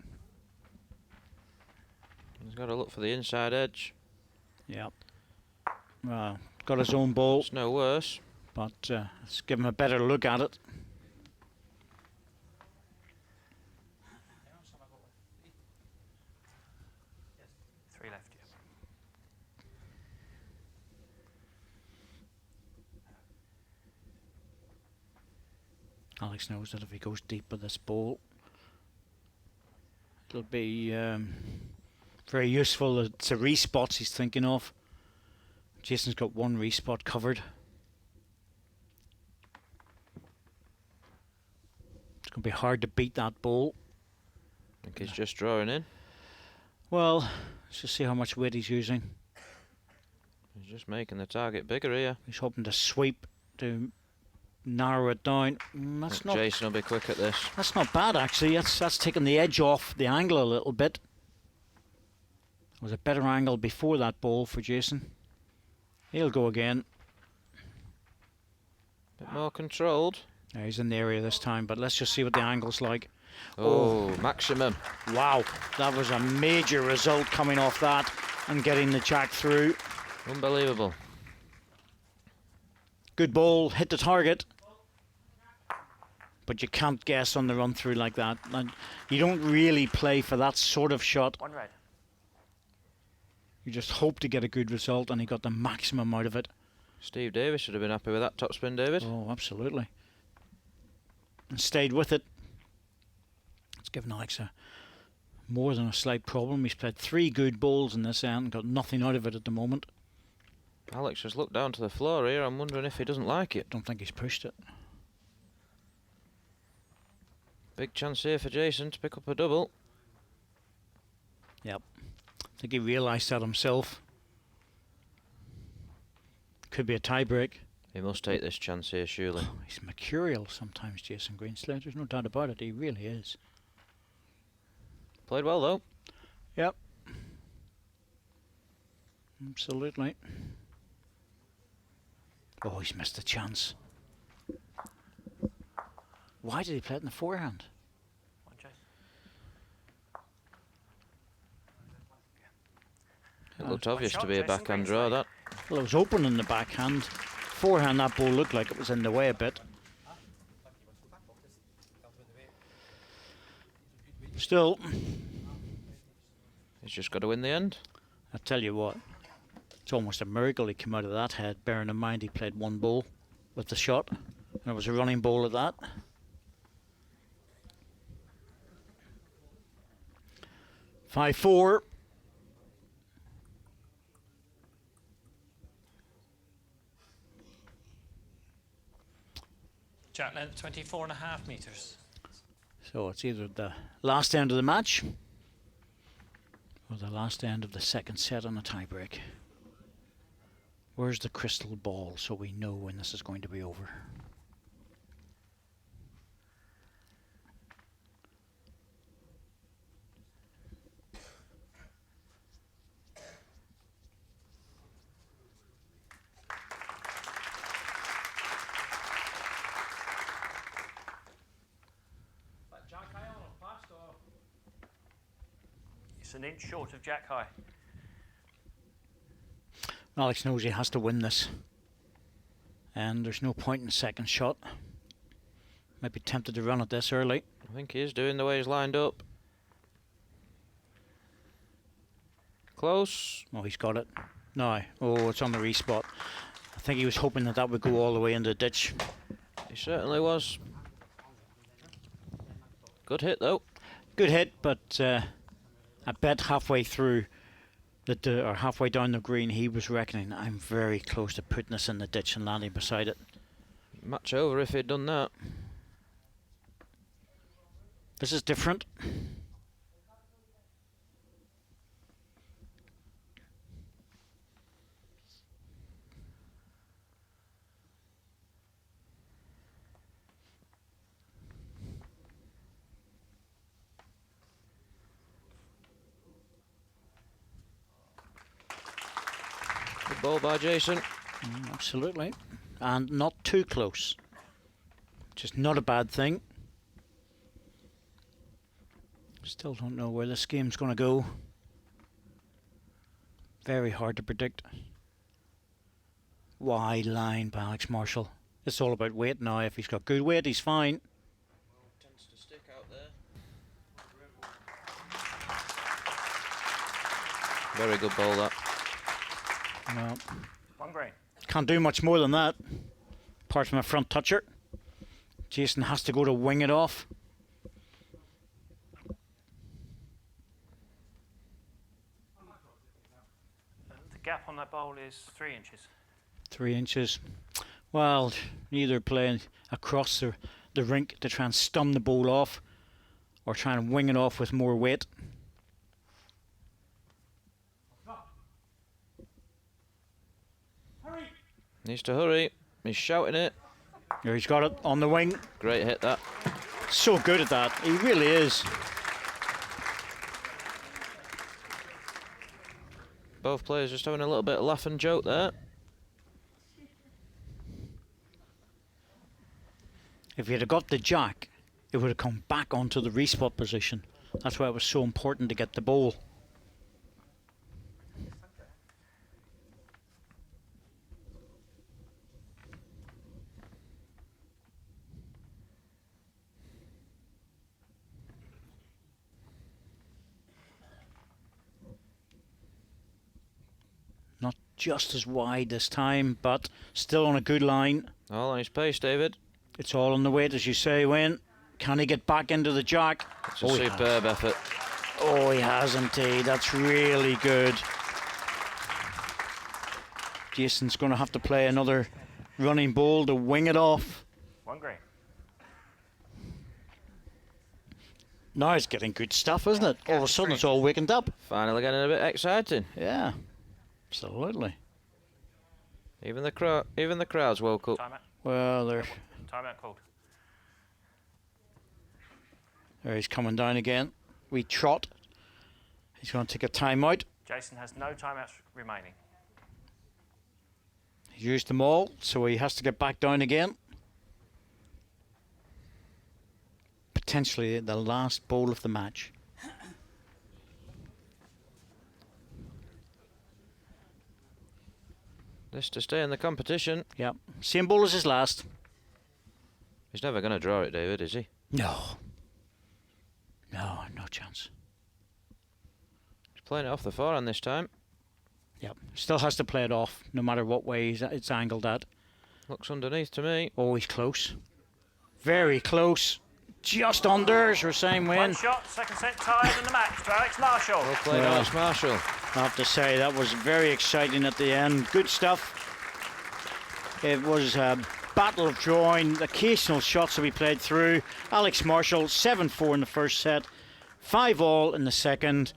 He's got to look for the inside edge. Yep. Well, got his own ball. It's no worse. But let's give him a better look at it. Three left, yeah. Alex knows that if he goes deep with this ball, it'll be very useful. It's a respots he's thinking of. Jason's got one respot covered. It's going to be hard to beat that ball. I think he's just drawing in. Well, let's just see how much weight he's using. He's just making the target bigger here. He's hoping to sweep to narrow it down. That's not. Jason will be quick at this. That's not bad actually. That's taking the edge off the angle a little bit. It was a better angle before that ball for Jason. He'll go again. Bit more controlled. Yeah, he's in the area this time, but let's just see what the angle's like. Oh, maximum. Wow, that was a major result coming off that and getting the jack through. Unbelievable. Good ball, hit the target. But you can't guess on the run through like that. And you don't really play for that sort of shot. 1 red. You just hope to get a good result, and he got the maximum out of it. Steve Davis should have been happy with that topspin, David. Oh, absolutely. And stayed with it. It's given Alex more than a slight problem. He's played 3 good balls in this end and got nothing out of it at the moment. Alex has looked down to the floor here. I'm wondering if he doesn't like it. Don't think he's pushed it. Big chance here for Jason to pick up a double. Yep. I think he realised that himself. Could be a tiebreak. He must take this chance here, surely. He's mercurial sometimes, Jason Greenslade. There's no doubt about it. He really is. Played well, though. Yep. Absolutely. Oh, he's missed a chance. Why did he play it in the forehand? 1 chase. It looked Nice obvious shot, to be a Jason backhand draw, Greenslade. that. Well, it was open in the backhand. Forehand, that ball looked like it was in the way a bit. Still, He's just got to win the end. I tell you what, it's almost a miracle he came out of that head, bearing in mind he played 1 ball with the shot, and it was a running ball at that. Five, 4. Jack length 24.5 metres. So it's either the last end of the match or the last end of the second set on a tiebreak. Where's the crystal ball so we know when this is going to be over? It's an inch short of Jack High. Alex knows he has to win this, and there's no point in the second shot. Might be tempted to run at this early. I think he is doing the way he's lined up. Close. Oh, he's got it. No, oh, it's on the respot. I think he was hoping that that would go all the way in the ditch. He certainly was. Good hit, though. Good hit, but I bet halfway through, or halfway down the green, he was reckoning, I'm very close to putting this in the ditch and landing beside it. Match over if he'd done that. This is different. Good ball by Jason. Absolutely. And not too close. Just not a bad thing. Still don't know where this game's going to go. Very hard to predict. Wide line by Alex Marshall. It's all about weight now. If he's got good weight, he's fine. Tends to stick out there. Very good ball, that. No, 1 green. can't do much more than that. Apart from a front toucher. Jason has to go to wing it off. The gap on that bowl is 3 inches. 3 inches. Well, either playing across the rink to try and stun the ball off, or try and wing it off with more weight. Needs to hurry. He's shouting it. There, he's got it on the wing. Great hit, that. So good at that. He really is. Both players just having a little bit of laugh and joke there. If he had got the jack, it would have come back onto the respot position. That's why it was so important to get the ball. Not just as wide this time, but still on a good line. All on his pace, David. It's all on the weight, as you say, Wayne. Can he get back into the jack? It's a superb effort. Oh, he has indeed. That's really good. Jason's going to have to play another running ball to wing it off. 1 green. Now it's getting good stuff, isn't it? All of a sudden it's all wakened up. Finally getting a bit exciting. Yeah, absolutely. Even the crowds woke up. Timeout. Well, there Timeout called. he's coming down again. We trot. He's going to take a timeout. Jason has no timeouts remaining. He's used them all, so he has to get back down again. Potentially the last ball of the match. This to stay in the competition. Yep. Same ball as his last. He's never going to draw it, David, is he? No. No, no chance. He's playing it off the forehand this time. Yep. Still has to play it off, no matter what way it's angled at. Looks underneath to me. Oh, he's close. Very close. Just under, as we're saying, Wayne. 1 shot, second set tied in the match to Alex Marshall. Well played, Well. Alex Marshall. I have to say, that was very exciting at the end. Good stuff. It was a battle of drawing, occasional shots that we played through. Alex Marshall, 7-4 in the first set, 5-all in the second.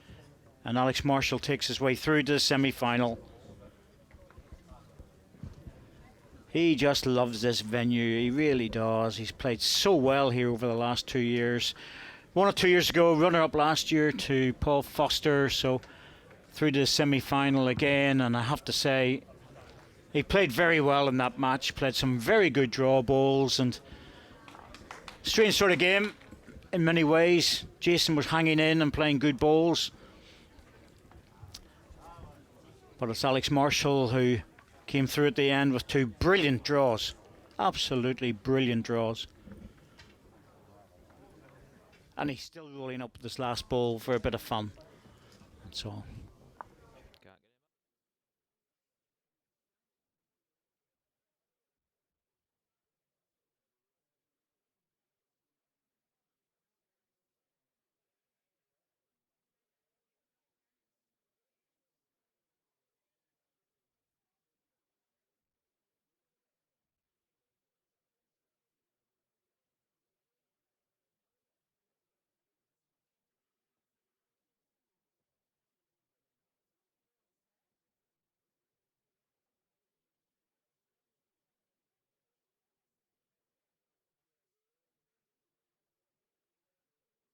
And Alex Marshall takes his way through to the semi-final. He just loves this venue, he really does. He's played so well here over the last 2 years. 1 or 2 years ago, runner-up last year to Paul Foster, so through to the semi-final again. And I have to say, he played very well in that match, played some very good draw balls, and strange sort of game in many ways. Jason was hanging in and playing good balls. But it's Alex Marshall who came through at the end with 2 brilliant draws. Absolutely brilliant draws. And he's still rolling up this last ball for a bit of fun. That's all.